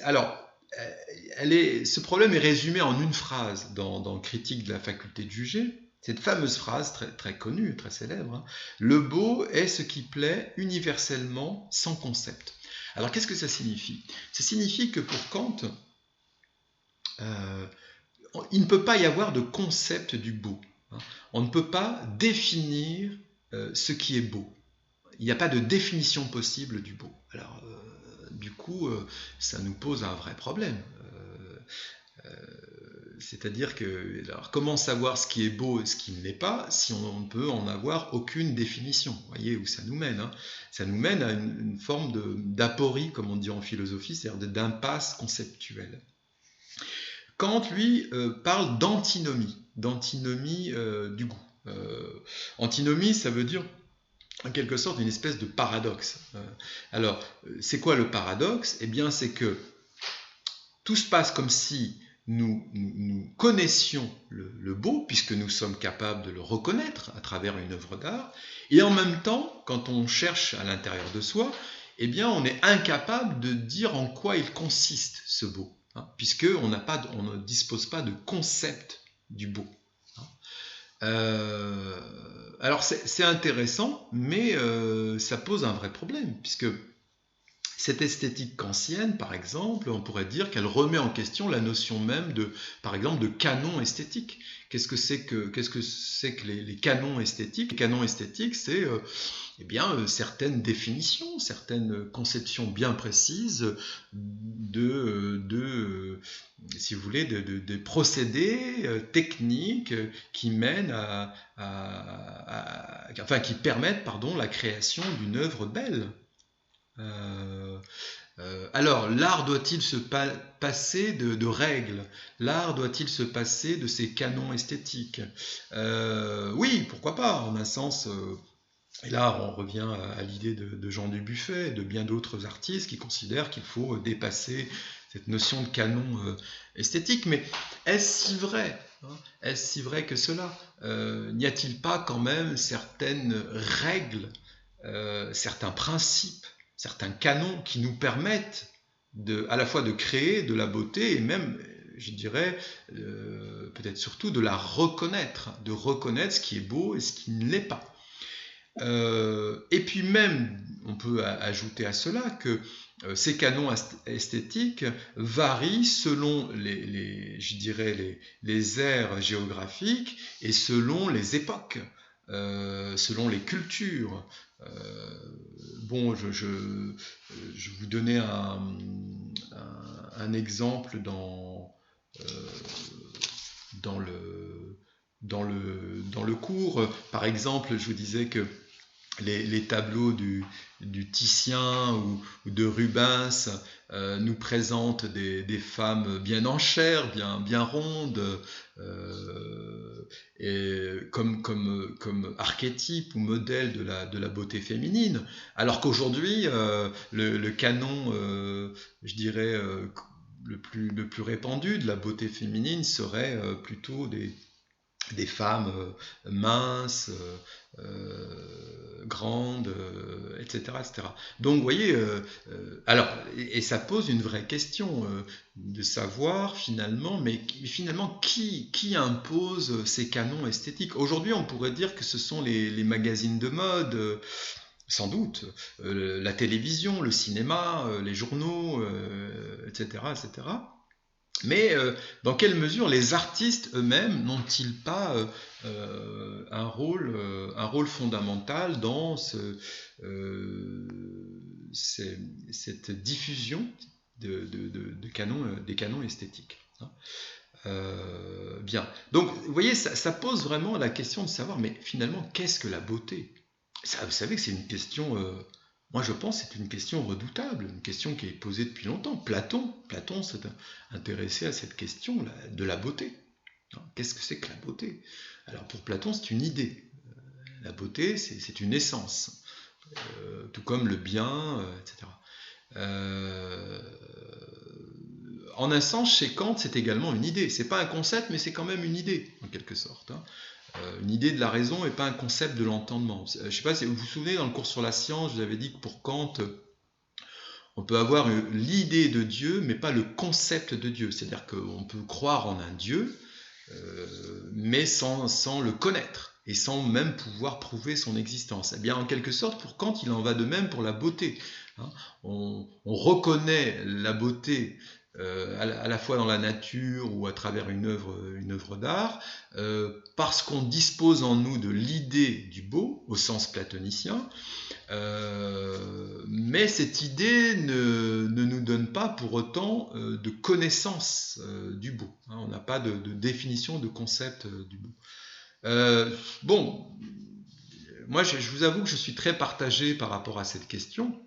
Alors, ce problème est résumé en une phrase dans Critique de la faculté de juger. Cette fameuse phrase très, très connue, très célèbre, hein. Le beau est ce qui plaît universellement sans concept. Alors qu'est-ce que ça signifie? Ça signifie que pour Kant, il ne peut pas y avoir de concept du beau, hein. On ne peut pas définir ce qui est beau. Il n'y a pas de définition possible du beau. Alors, du coup, ça nous pose un vrai problème. C'est-à-dire que, alors, comment savoir ce qui est beau et ce qui ne l'est pas si on ne peut en avoir aucune définition? Vous voyez où ça nous mène, hein. Ça nous mène à une forme d'aporie, comme on dit en philosophie, c'est-à-dire d'impasse conceptuelle. Kant, lui, parle d'antinomie du goût. Antinomie, ça veut dire en quelque sorte une espèce de paradoxe. Alors, c'est quoi le paradoxe? Eh bien, c'est que tout se passe comme si nous connaissions le beau, puisque nous sommes capables de le reconnaître à travers une œuvre d'art, et en même temps, quand on cherche à l'intérieur de soi, eh bien, on est incapable de dire en quoi il consiste ce beau, hein, puisqu'on ne dispose pas de concept du beau. Alors c'est intéressant, mais ça pose un vrai problème, puisque cette esthétique kantienne, par exemple, on pourrait dire qu'elle remet en question la notion même par exemple, de canon esthétique. Qu'est-ce que c'est que les canons esthétiques? Les canons esthétiques, c'est certaines définitions, certaines conceptions bien précises si vous voulez, de procédés techniques qui mènent qui permettent, la création d'une œuvre belle. Alors, l'art doit-il se passer de règles? L'art doit-il se passer de ces canons esthétiques? Oui, pourquoi pas, en un sens. Et là, on revient à l'idée de Jean Dubuffet et de bien d'autres artistes qui considèrent qu'il faut dépasser cette notion de canon esthétique. Mais est-ce si vrai, hein? Est-ce si vrai que cela? N'y a-t-il pas quand même certaines règles certains principes, certains canons qui nous permettent à la fois de créer de la beauté et même, je dirais, peut-être surtout de la reconnaître, de reconnaître ce qui est beau et ce qui ne l'est pas. Et puis même, on peut ajouter à cela que ces canons esthétiques varient selon je dirais les aires géographiques et selon les époques, selon les cultures. Bon, je vous donnais un exemple dans le cours. Par exemple, je vous disais que les tableaux du Titien ou de Rubens nous présentent des femmes bien en chair, bien rondes, et comme archétype ou modèle de la beauté féminine, alors qu'aujourd'hui, le canon, je dirais, le plus répandu de la beauté féminine serait plutôt des femmes minces, grandes, etc., etc. Donc, vous voyez, alors, et ça pose une vraie question de savoir finalement, mais finalement, qui impose ces canons esthétiques? Aujourd'hui, on pourrait dire que ce sont les magazines de mode, sans doute, la télévision, le cinéma, les journaux, etc., etc. Mais dans quelle mesure les artistes eux-mêmes n'ont-ils pas un rôle fondamental dans cette diffusion des canons esthétiques, hein. Bien. Donc, vous voyez, ça pose vraiment la question de savoir, mais finalement, qu'est-ce que la beauté? Ça, vous savez que c'est une question... moi, je pense que c'est une question redoutable, une question qui est posée depuis longtemps. Platon s'est intéressé à cette question de la beauté. Qu'est-ce que c'est que la beauté? Alors, pour Platon, c'est une idée. La beauté, c'est une essence, tout comme le bien, etc. En un sens, chez Kant, c'est également une idée. C'est pas un concept, mais c'est quand même une idée, en quelque sorte, hein. Une idée de la raison et pas un concept de l'entendement. Je ne sais pas si vous vous souvenez, dans le cours sur la science, je vous avais dit que pour Kant, on peut avoir l'idée de Dieu, mais pas le concept de Dieu. C'est-à-dire qu'on peut croire en un Dieu, mais sans le connaître, et sans même pouvoir prouver son existence. Eh bien, en quelque sorte, pour Kant, il en va de même pour la beauté, hein. On reconnaît la beauté à la fois dans la nature ou à travers une œuvre d'art, parce qu'on dispose en nous de l'idée du beau, au sens platonicien, mais cette idée ne nous donne pas pour autant de connaissance du beau, hein. On n'a pas de définition, de concept du beau. Bon, moi je vous avoue que je suis très partagé par rapport à cette question.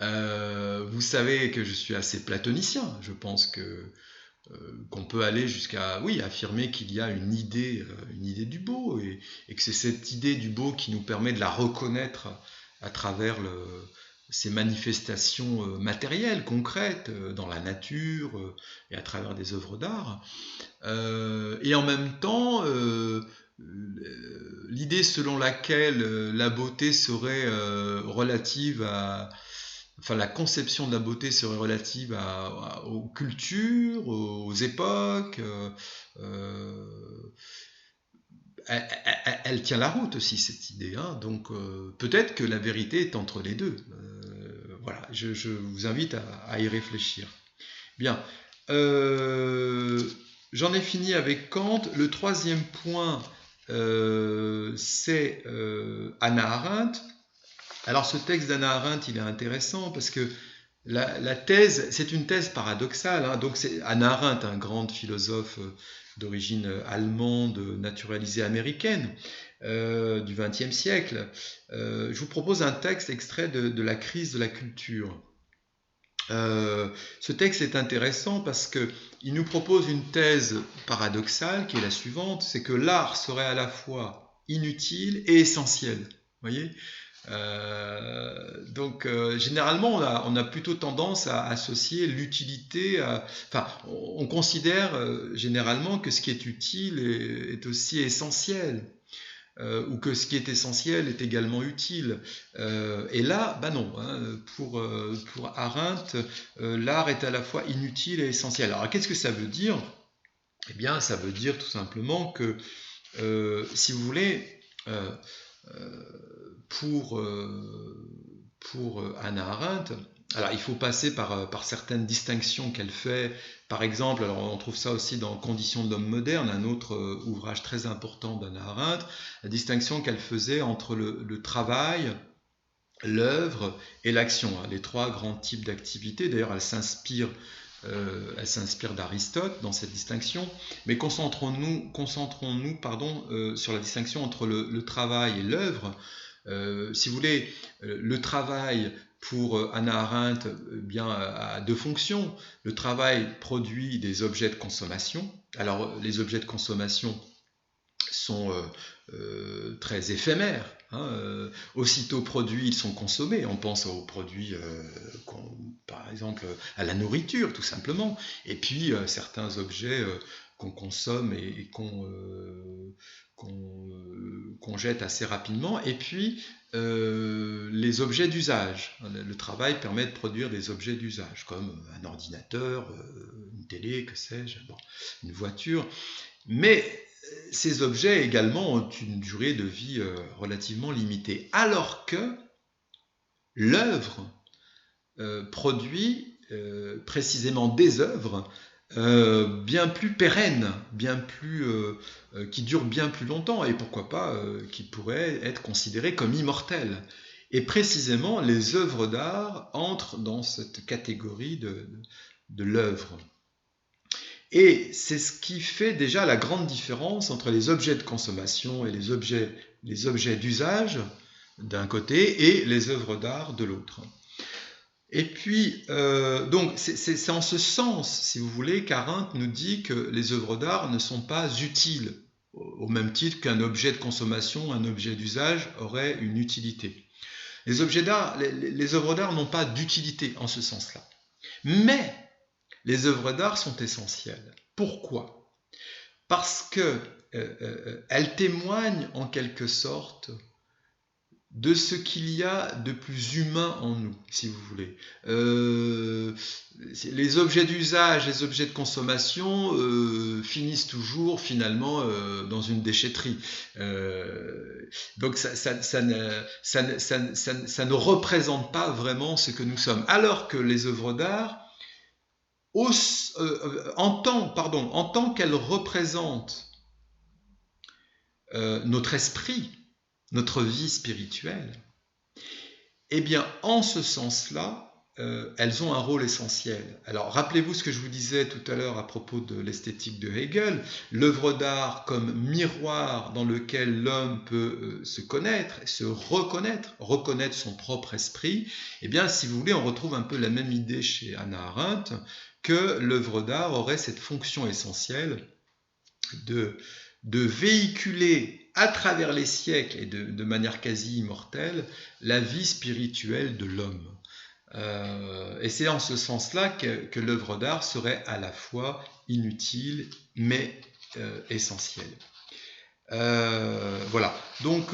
Vous savez que je suis assez platonicien. Je pense qu'on peut aller jusqu'à affirmer qu'il y a une idée du beau, et que c'est cette idée du beau qui nous permet de la reconnaître à travers ces manifestations matérielles, concrètes, dans la nature et à travers des œuvres d'art. Et en même temps, l'idée selon laquelle la beauté serait relative à... Enfin, la conception de la beauté serait relative aux cultures, aux époques. Elle tient la route aussi, cette idée, hein. Donc, peut-être que la vérité est entre les deux. Voilà, je vous invite à y réfléchir. Bien. J'en ai fini avec Kant. Le troisième point, c'est Hannah Arendt. Alors, ce texte d'Hannah Arendt, il est intéressant parce que la thèse, c'est une thèse paradoxale, hein. Donc, c'est Hannah Arendt, un grande philosophe d'origine allemande, naturalisée américaine, du XXe siècle. Je vous propose un texte extrait de La crise de la culture. Ce texte est intéressant parce qu'il nous propose une thèse paradoxale qui est la suivante, c'est que l'art serait à la fois inutile et essentiel. Vous voyez ? Donc généralement on a plutôt tendance à associer l'utilité enfin on considère généralement que ce qui est utile est aussi essentiel. ou que ce qui est essentiel est également utile. Et là, non. Pour Arendt, l'art est à la fois inutile et essentiel. Alors, qu'est-ce que ça veut dire? Eh bien, ça veut dire tout simplement que, si vous voulez, pour Hannah Arendt, alors il faut passer par certaines distinctions qu'elle fait. Par exemple, alors on trouve ça aussi dans Conditions de l'homme moderne, un autre ouvrage très important d'Hannah Arendt, la distinction qu'elle faisait entre le travail, l'œuvre et l'action, les trois grands types d'activités. D'ailleurs, elle s'inspire d'Aristote dans cette distinction, mais concentrons-nous sur la distinction entre le travail et l'œuvre. Si vous voulez, le travail pour Hannah Arendt a deux fonctions. Le travail produit des objets de consommation. Alors, les objets de consommation sont très éphémères. Aussitôt produits, ils sont consommés. On pense aux produits, par exemple, à la nourriture, tout simplement. Et puis, certains objets qu'on consomme et qu'on jette assez rapidement. Et puis, les objets d'usage. Le travail permet de produire des objets d'usage, comme un ordinateur, une télé, que sais-je, une voiture. Mais ces objets également ont une durée de vie relativement limitée, alors que l'œuvre produit précisément des œuvres bien plus pérennes, qui durent bien plus longtemps, et pourquoi pas qui pourraient être considérées comme immortelles. Et précisément, les œuvres d'art entrent dans cette catégorie de l'œuvre. Et c'est ce qui fait déjà la grande différence entre les objets de consommation et les objets d'usage d'un côté et les œuvres d'art de l'autre. Et puis, donc, c'est en ce sens, si vous voulez, qu'Arendt nous dit que les œuvres d'art ne sont pas utiles, au même titre qu'un objet de consommation, un objet d'usage aurait une utilité. Les œuvres d'art n'ont pas d'utilité en ce sens-là. Mais les œuvres d'art sont essentielles. Pourquoi? Parce qu'elles témoignent en quelque sorte de ce qu'il y a de plus humain en nous, si vous voulez. Les objets d'usage, les objets de consommation finissent toujours finalement dans une déchetterie. Donc ça ne représente pas vraiment ce que nous sommes. Alors que les œuvres d'art, en tant qu'elles représentent notre esprit, notre vie spirituelle, eh bien, en ce sens-là, elles ont un rôle essentiel. Alors, rappelez-vous ce que je vous disais tout à l'heure à propos de l'esthétique de Hegel, l'œuvre d'art comme miroir dans lequel l'homme peut se connaître, se reconnaître son propre esprit. Eh bien, si vous voulez, on retrouve un peu la même idée chez Hannah Arendt, que l'œuvre d'art aurait cette fonction essentielle de véhiculer à travers les siècles et de manière quasi immortelle la vie spirituelle de l'homme. Et c'est en ce sens-là que l'œuvre d'art serait à la fois inutile mais essentielle. Voilà. Donc,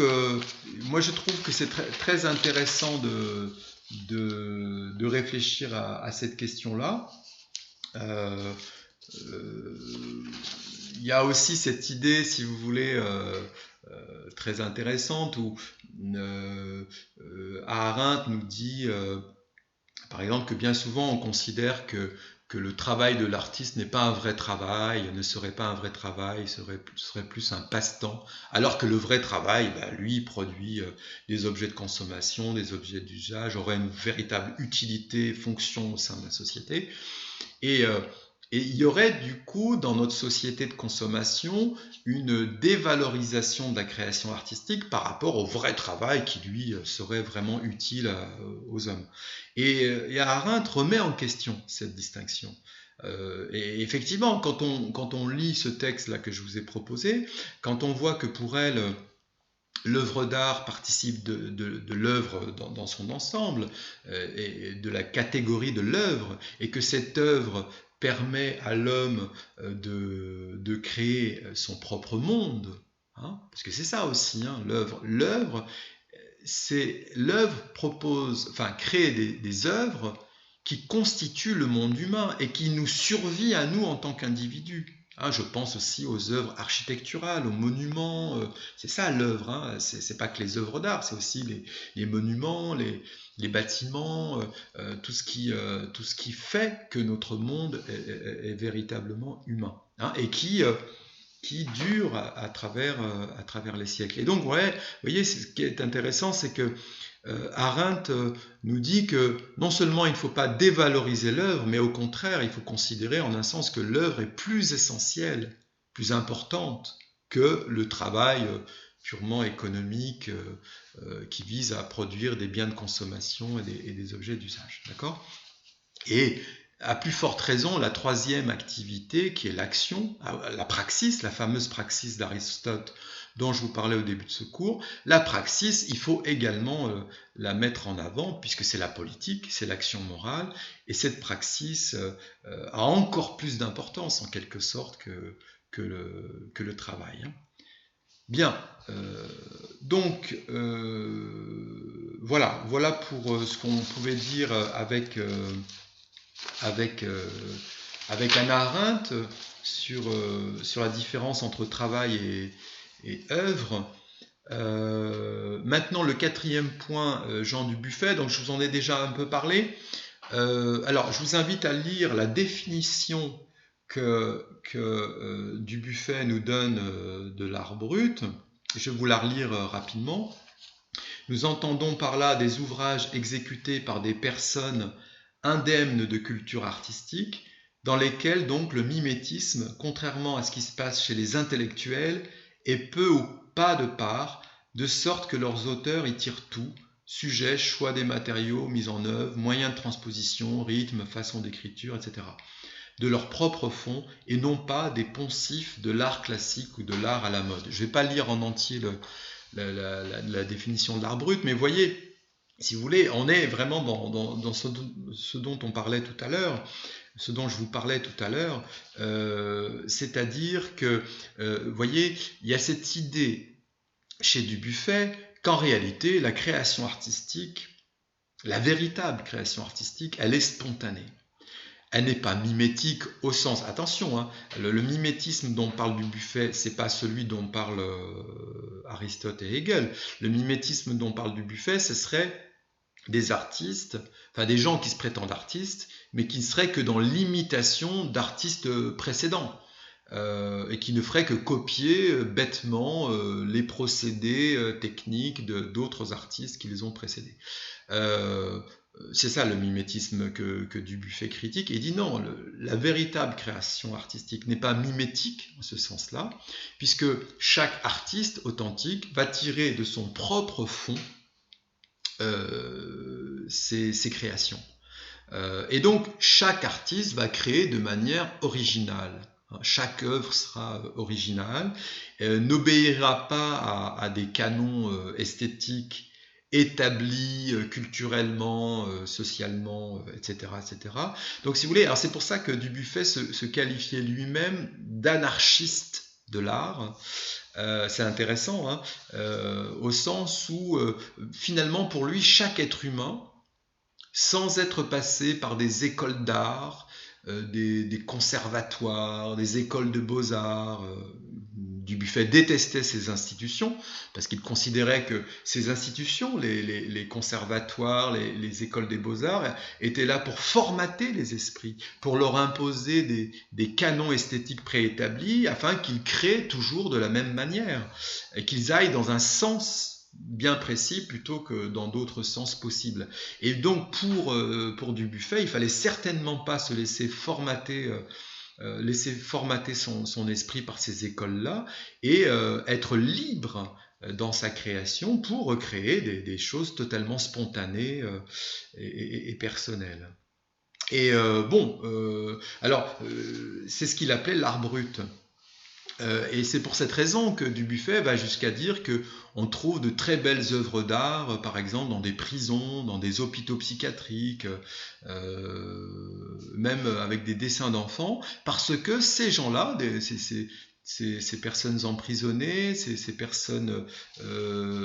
moi je trouve que c'est très intéressant de réfléchir à cette question-là. Il y a aussi cette idée, si vous voulez, très intéressante où Arendt nous dit, par exemple, que bien souvent on considère que le travail de l'artiste n'est pas un vrai travail, ne serait pas un vrai travail, serait plus un passe-temps, alors que le vrai travail, lui, produit des objets de consommation, des objets d'usage, aurait une véritable utilité, fonction au sein de la société. Et il y aurait du coup dans notre société de consommation une dévalorisation de la création artistique par rapport au vrai travail qui lui serait vraiment utile aux hommes. Et Arendt remet en question cette distinction. Et effectivement, quand on lit ce texte-là que je vous ai proposé, quand on voit que pour elle, l'œuvre d'art participe de l'œuvre dans son ensemble, et de la catégorie de l'œuvre, et que cette œuvre permet à l'homme de créer son propre monde, hein, parce que c'est ça aussi, hein, l'œuvre. L'œuvre propose, enfin crée des œuvres qui constituent le monde humain et qui nous survit à nous en tant qu'individus. Hein, je pense aussi aux œuvres architecturales, aux monuments. C'est ça l'œuvre. Hein, c'est pas que les œuvres d'art, c'est aussi les monuments, les bâtiments, tout ce qui fait que notre monde est véritablement humain, hein, et qui dure à travers les siècles. Et donc, ouais, vous voyez, ce qui est intéressant, c'est que Arendt nous dit que non seulement il ne faut pas dévaloriser l'œuvre, mais au contraire, il faut considérer en un sens que l'œuvre est plus essentielle, plus importante que le travail purement économique qui vise à produire des biens de consommation et des objets d'usage. D'accord ? Et à plus forte raison, la troisième activité, qui est l'action, la praxis, la fameuse praxis d'Aristote dont je vous parlais au début de ce cours, la praxis, il faut également la mettre en avant, puisque c'est la politique, c'est l'action morale, et cette praxis a encore plus d'importance, en quelque sorte, que le travail. Hein. Bien, donc voilà pour ce qu'on pouvait dire avec Hannah Arendt sur la différence entre travail et œuvre. Maintenant, le quatrième point, Jean Dubuffet, donc je vous en ai déjà un peu parlé. Alors, je vous invite à lire la définition que Dubuffet nous donne de l'art brut. Je vais vous la relire rapidement. Nous entendons par là des ouvrages exécutés par des personnes indemnes de culture artistique, dans lesquels donc le mimétisme, contrairement à ce qui se passe chez les intellectuels, est peu ou pas de part, de sorte que leurs auteurs y tirent tout, sujet, choix des matériaux, mise en œuvre, moyens de transposition, rythme, façon d'écriture, etc., de leur propre fond, et non pas des poncifs de l'art classique ou de l'art à la mode. Je ne vais pas lire en entier la définition de l'art brut, mais voyez, si vous voulez, on est vraiment dans ce dont on parlait tout à l'heure, ce dont je vous parlais tout à l'heure, c'est-à-dire que, voyez, il y a cette idée chez Dubuffet qu'en réalité, la création artistique, la véritable création artistique, elle est spontanée. Elle n'est pas mimétique au sens, attention, hein, le mimétisme dont parle Dubuffet, c'est pas celui dont parle Aristote et Hegel. Le mimétisme dont parle Dubuffet, ce serait des artistes, enfin des gens qui se prétendent artistes, mais qui ne seraient que dans l'imitation d'artistes précédents, et qui ne feraient que copier bêtement les procédés techniques d'autres artistes qui les ont précédés. C'est ça le mimétisme que Dubuffet critique, et il dit non, la véritable création artistique n'est pas mimétique en ce sens-là, puisque chaque artiste authentique va tirer de son propre fond ses créations. Et donc chaque artiste va créer de manière originale. Chaque œuvre sera originale, n'obéira pas à des canons esthétiques établis culturellement, socialement, etc., etc. Donc si vous voulez, alors c'est pour ça que Dubuffet se qualifiait lui-même d'anarchiste de l'art. C'est intéressant, hein, au sens où finalement pour lui chaque être humain, sans être passé par des écoles d'art, des conservatoires, des écoles de beaux-arts. Dubuffet détestait ces institutions parce qu'il considérait que ces institutions, les conservatoires, les écoles des beaux-arts, étaient là pour formater les esprits, pour leur imposer des canons esthétiques préétablis afin qu'ils créent toujours de la même manière et qu'ils aillent dans un sens bien précis plutôt que dans d'autres sens possibles. Et donc pour Dubuffet, il fallait certainement pas se laisser formater son esprit par ces écoles-là et être libre dans sa création pour recréer des choses totalement spontanées et personnelles. Et c'est ce qu'il appelait l'art brut. Et c'est pour cette raison que Dubuffet va jusqu'à dire qu'on trouve de très belles œuvres d'art, par exemple dans des prisons, dans des hôpitaux psychiatriques, même avec des dessins d'enfants, parce que ces gens-là, ces personnes emprisonnées, ces personnes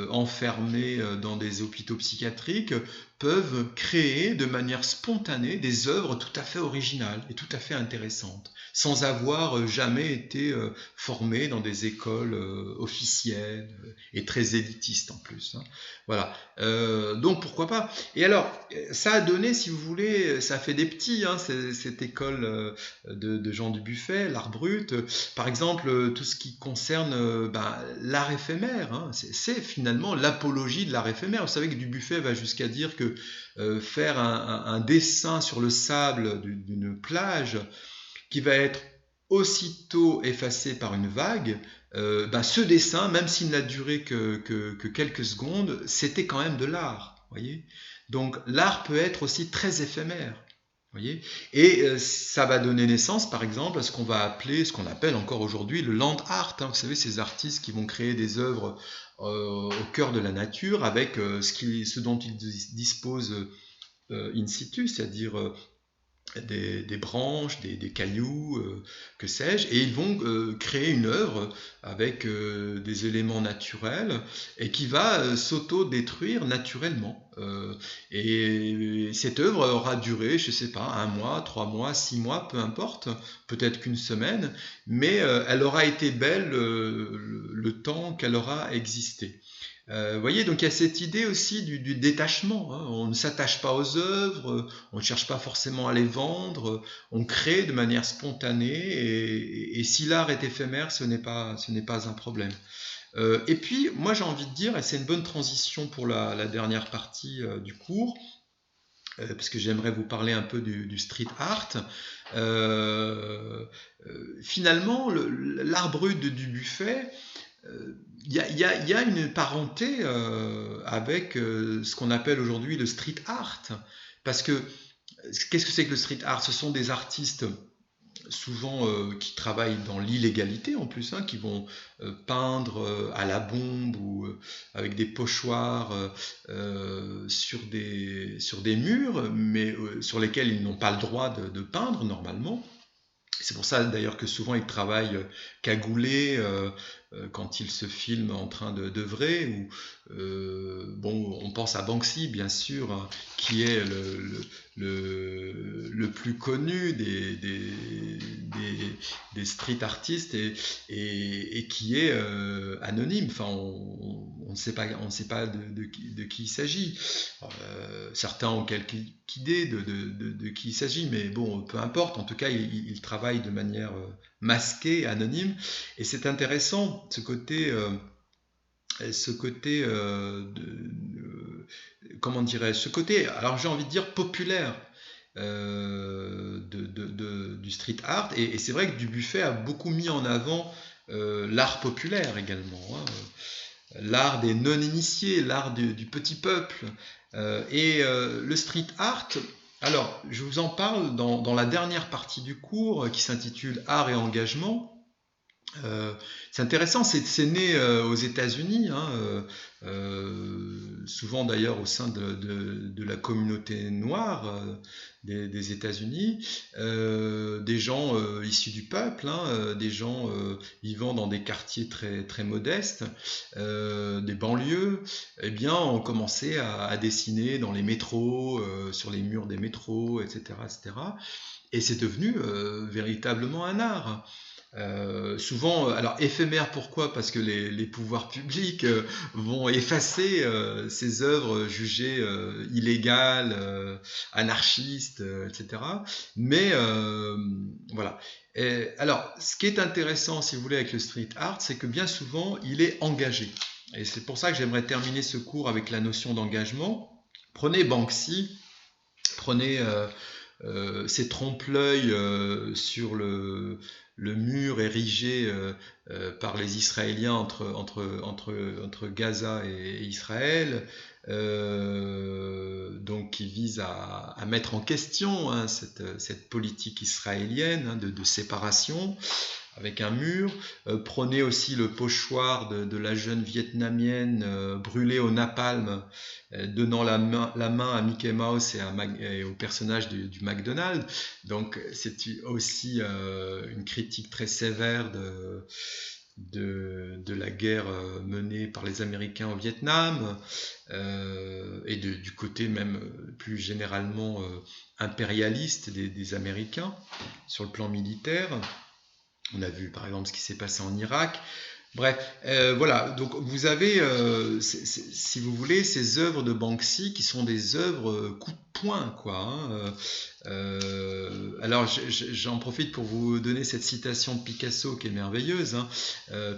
enfermées dans des hôpitaux psychiatriques peuvent créer de manière spontanée des œuvres tout à fait originales et tout à fait intéressantes, sans avoir jamais été formés dans des écoles officielles et très élitistes en plus. Hein. Voilà. Donc pourquoi pas. Et alors, ça a donné, si vous voulez, ça a fait des petits, hein, cette école de Jean Dubuffet, l'art brut. Par exemple, tout ce qui concerne l'art éphémère, hein, c'est finalement l'apologie de l'art éphémère. Vous savez que Dubuffet va jusqu'à dire que faire un dessin sur le sable d'une plage qui va être aussitôt effacé par une vague, ce dessin, même s'il n'a duré que quelques secondes, c'était quand même de l'art. Voyez. Donc l'art peut être aussi très éphémère. Voyez. Et ça va donner naissance, par exemple, à ce qu'on appelle encore aujourd'hui le land art. Hein. Vous savez, ces artistes qui vont créer des œuvres au cœur de la nature avec ce dont ils disposent in situ, c'est-à-dire des branches, des cailloux, que sais-je, et ils vont créer une œuvre avec des éléments naturels et qui va s'auto-détruire naturellement. Et cette œuvre aura duré, je ne sais pas, 1 mois, 3 mois, 6 mois, peu importe, peut-être qu'une semaine, mais elle aura été belle le temps qu'elle aura existé. Voyez, donc il y a cette idée aussi du détachement. Hein. On ne s'attache pas aux œuvres, on ne cherche pas forcément à les vendre, on crée de manière spontanée, et si l'art est éphémère, ce n'est pas un problème. Et puis, moi j'ai envie de dire, et c'est une bonne transition pour la dernière partie du cours, parce que j'aimerais vous parler un peu du street art. Finalement, l'art brut de Dubuffet, il y a une parenté avec ce qu'on appelle aujourd'hui le street art. Parce que, qu'est-ce que c'est que le street art? Ce sont des artistes souvent qui travaillent dans l'illégalité en plus, hein, qui vont peindre à la bombe ou avec des pochoirs sur des murs, mais sur lesquels ils n'ont pas le droit de peindre normalement. C'est pour ça d'ailleurs que souvent ils travaillent cagoulés quand ils se filment en train d'œuvrer. On pense à Banksy bien sûr, hein, qui est le plus connu des street artistes et qui est anonyme. Enfin, on ne sait pas de qui il s'agit. Certains ont quelques idées de qui il s'agit, mais bon, peu importe. En tout cas, il travaille de manière masquée, anonyme, et c'est intéressant ce côté comment dirais-je, ce côté, alors j'ai envie de dire populaire du street art, et c'est vrai que Dubuffet a beaucoup mis en avant l'art populaire également, hein, l'art des non-initiés, l'art du petit peuple, et le street art. Alors, je vous en parle dans la dernière partie du cours qui s'intitule Art et engagement. C'est intéressant, c'est né aux États-Unis, hein, souvent d'ailleurs au sein de la communauté noire des États-Unis, des gens issus du peuple, hein, des gens vivant dans des quartiers très, très modestes, des banlieues, eh bien, ont commencé à dessiner dans les métros, sur les murs des métros, etc., etc. Et c'est devenu véritablement un art. Souvent, alors éphémère, pourquoi? Parce que les pouvoirs publics vont effacer ces œuvres jugées illégales, anarchistes, etc. Mais voilà. Alors, ce qui est intéressant, si vous voulez, avec le street art, c'est que bien souvent, il est engagé. Et c'est pour ça que j'aimerais terminer ce cours avec la notion d'engagement. Prenez Banksy, prenez ces trompe-l'œil sur le mur érigé par les Israéliens entre Gaza et Israël, donc qui vise à mettre en question, hein, cette politique israélienne, hein, de séparation. avec un mur. Prenez aussi le pochoir de la jeune vietnamienne brûlée au napalm, donnant la main à Mickey Mouse et au personnage du McDonald's. Donc c'est aussi une critique très sévère de la guerre menée par les Américains au Vietnam, et du côté même plus généralement impérialiste des Américains sur le plan militaire. On a vu par exemple ce qui s'est passé en Irak. Bref, voilà, donc vous avez, si vous voulez, ces œuvres de Banksy qui sont des œuvres coup de poing, quoi. Hein. Alors, j'en profite pour vous donner cette citation de Picasso qui est merveilleuse. Hein.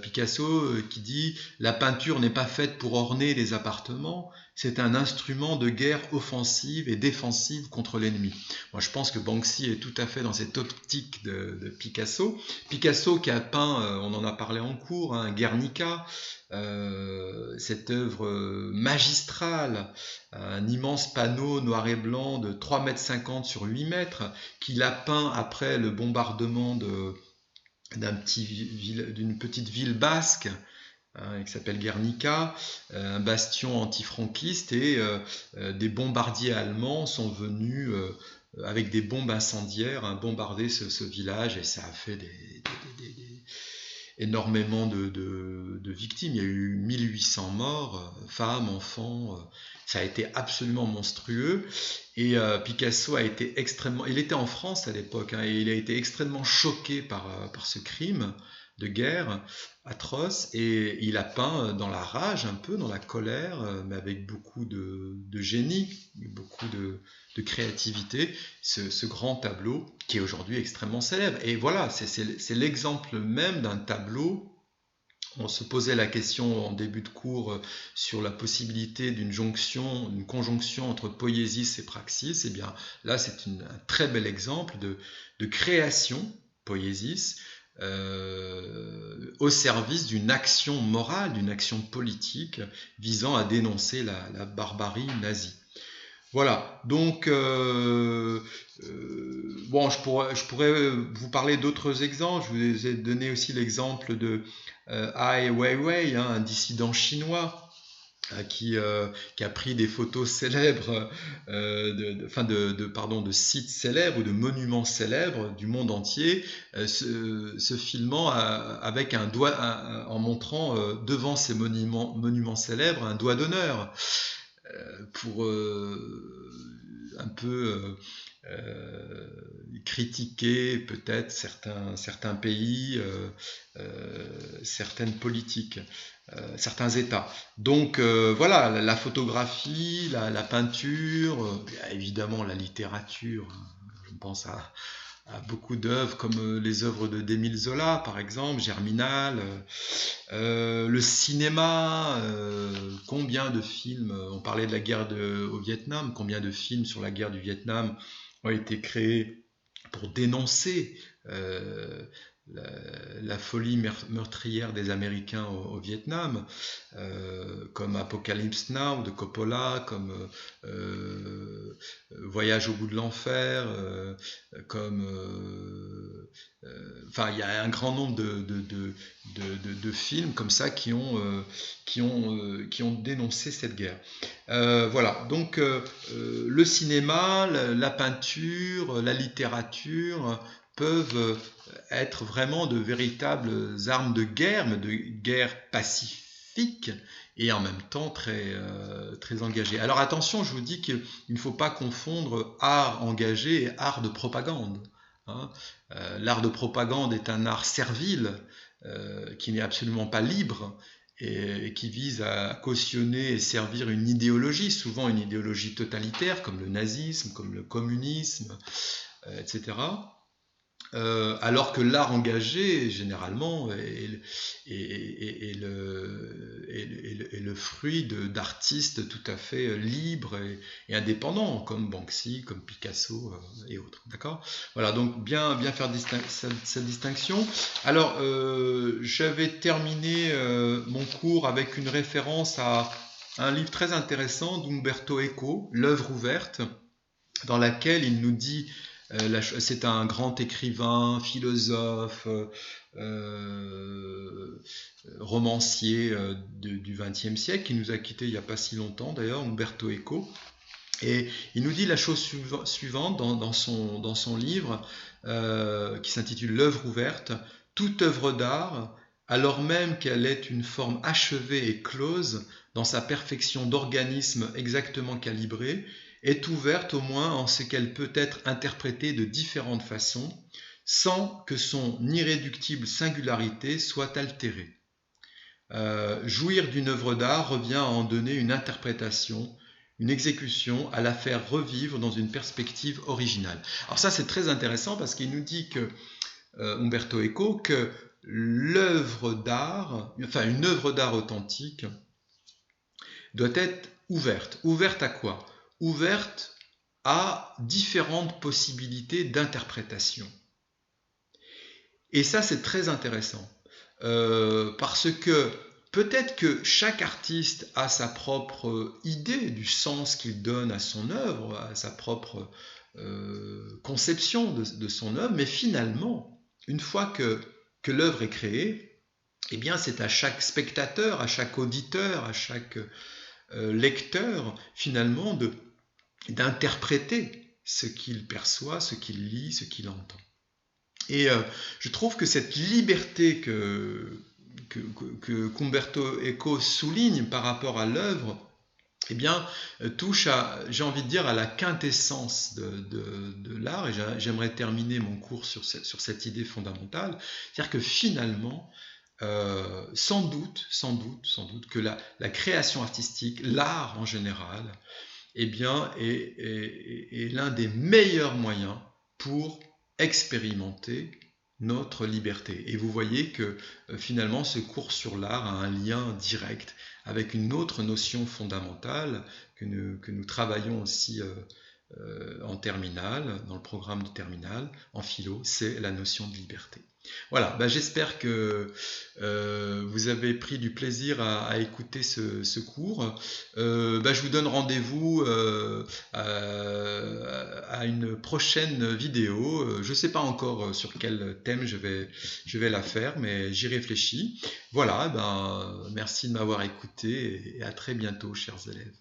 Picasso qui dit « La peinture n'est pas faite pour orner les appartements, c'est un instrument de guerre offensive et défensive contre l'ennemi. » Moi, je pense que Banksy est tout à fait dans cette optique de Picasso. Picasso qui a peint, on en a parlé en cours, hein, Guernica, cette œuvre magistrale, un immense panneau noir et blanc de 3,50 m sur 8 mètres, qu'il a peint après le bombardement d'une petite ville basque, qui s'appelle Guernica, un bastion antifranquiste, et des bombardiers allemands sont venus avec des bombes incendiaires bombarder ce village, et ça a fait énormément de victimes. Il y a eu 1800 morts, femmes, enfants. Ça a été absolument monstrueux. Et Picasso a été extrêmement... Il était en France à l'époque, hein, et il a été extrêmement choqué par ce crime de guerre atroce, et il a peint dans la rage, un peu dans la colère, mais avec beaucoup de génie, beaucoup de créativité, ce grand tableau qui est aujourd'hui extrêmement célèbre. Et voilà, c'est l'exemple même d'un tableau. On se posait la question en début de cours sur la possibilité d'une conjonction entre poiesis et praxis. Et bien là, c'est un très bel exemple de création, poiesis, au service d'une action morale, d'une action politique visant à dénoncer la barbarie nazie. Voilà, donc bon, je pourrais vous parler d'autres exemples. Je vous ai donné aussi l'exemple de Ai Weiwei, hein, un dissident chinois qui a pris des photos célèbres, de sites célèbres ou de monuments célèbres du monde entier, se filmant avec un doigt, en montrant devant ces monuments célèbres un doigt d'honneur, pour un peu critiquer peut-être certains pays, certaines politiques, certains États. Donc voilà, la photographie, la peinture, évidemment la littérature. Je pense à beaucoup d'œuvres comme les œuvres d'Émile Zola par exemple, Germinal, le cinéma, combien de films, on parlait de la guerre au Vietnam, combien de films sur la guerre du Vietnam ont été créés pour dénoncer la folie meurtrière des Américains au Vietnam, comme Apocalypse Now de Coppola, comme Voyage au bout de l'enfer, comme enfin il y a un grand nombre de films comme ça qui ont dénoncé cette guerre. Voilà, donc le cinéma, la peinture, la littérature peuvent être vraiment de véritables armes de guerre, mais de guerre pacifique, et en même temps très engagées. Alors attention, je vous dis qu'il ne faut pas confondre art engagé et art de propagande. Hein. L'art de propagande est un art servile, qui n'est absolument pas libre, et qui vise à cautionner et servir une idéologie, souvent une idéologie totalitaire, comme le nazisme, comme le communisme, etc. Alors que l'art engagé, généralement, est le fruit d'artistes tout à fait libres et indépendants, comme Banksy, comme Picasso et autres. D'accord ? Voilà, donc bien faire cette distinction. Alors, je vais terminer mon cours avec une référence à un livre très intéressant d'Umberto Eco, L'œuvre ouverte, dans laquelle il nous dit C'est un grand écrivain, philosophe, romancier du XXe siècle, qui nous a quittés il n'y a pas si longtemps d'ailleurs, Umberto Eco. Et il nous dit la chose suivante dans son livre qui s'intitule L'œuvre ouverte. Toute œuvre d'art, alors même qu'elle est une forme achevée et close dans sa perfection d'organisme exactement calibré, est ouverte au moins en ce qu'elle peut être interprétée de différentes façons, sans que son irréductible singularité soit altérée. Jouir d'une œuvre d'art revient à en donner une interprétation, une exécution, à la faire revivre dans une perspective originale. Alors ça, c'est très intéressant parce qu'il nous dit que Umberto Eco que l'œuvre d'art, enfin une œuvre d'art authentique, doit être ouverte. Ouverte à quoi? Ouverte à différentes possibilités d'interprétation. Et ça, c'est très intéressant. Parce que peut-être que chaque artiste a sa propre idée du sens qu'il donne à son œuvre, à sa propre conception de son œuvre, mais finalement, une fois que l'œuvre est créée, eh bien c'est à chaque spectateur, à chaque auditeur, à chaque lecteur, finalement, d'interpréter ce qu'il perçoit, ce qu'il lit, ce qu'il entend. Et je trouve que cette liberté qu'Umberto Eco souligne par rapport à l'œuvre, eh bien, touche j'ai envie de dire, à la quintessence de l'art, et j'aimerais terminer mon cours sur cette idée fondamentale, c'est-à-dire que finalement, sans doute que la création artistique, l'art en général, eh bien, est l'un des meilleurs moyens pour expérimenter notre liberté. Et vous voyez que finalement ce cours sur l'art a un lien direct avec une autre notion fondamentale que nous travaillons aussi en terminale, dans le programme de terminale, en philo, c'est la notion de liberté. Voilà, j'espère que vous avez pris du plaisir à écouter ce cours. Je vous donne rendez-vous à une prochaine vidéo. Je ne sais pas encore sur quel thème je vais la faire, mais j'y réfléchis. Voilà, merci de m'avoir écouté et à très bientôt, chers élèves.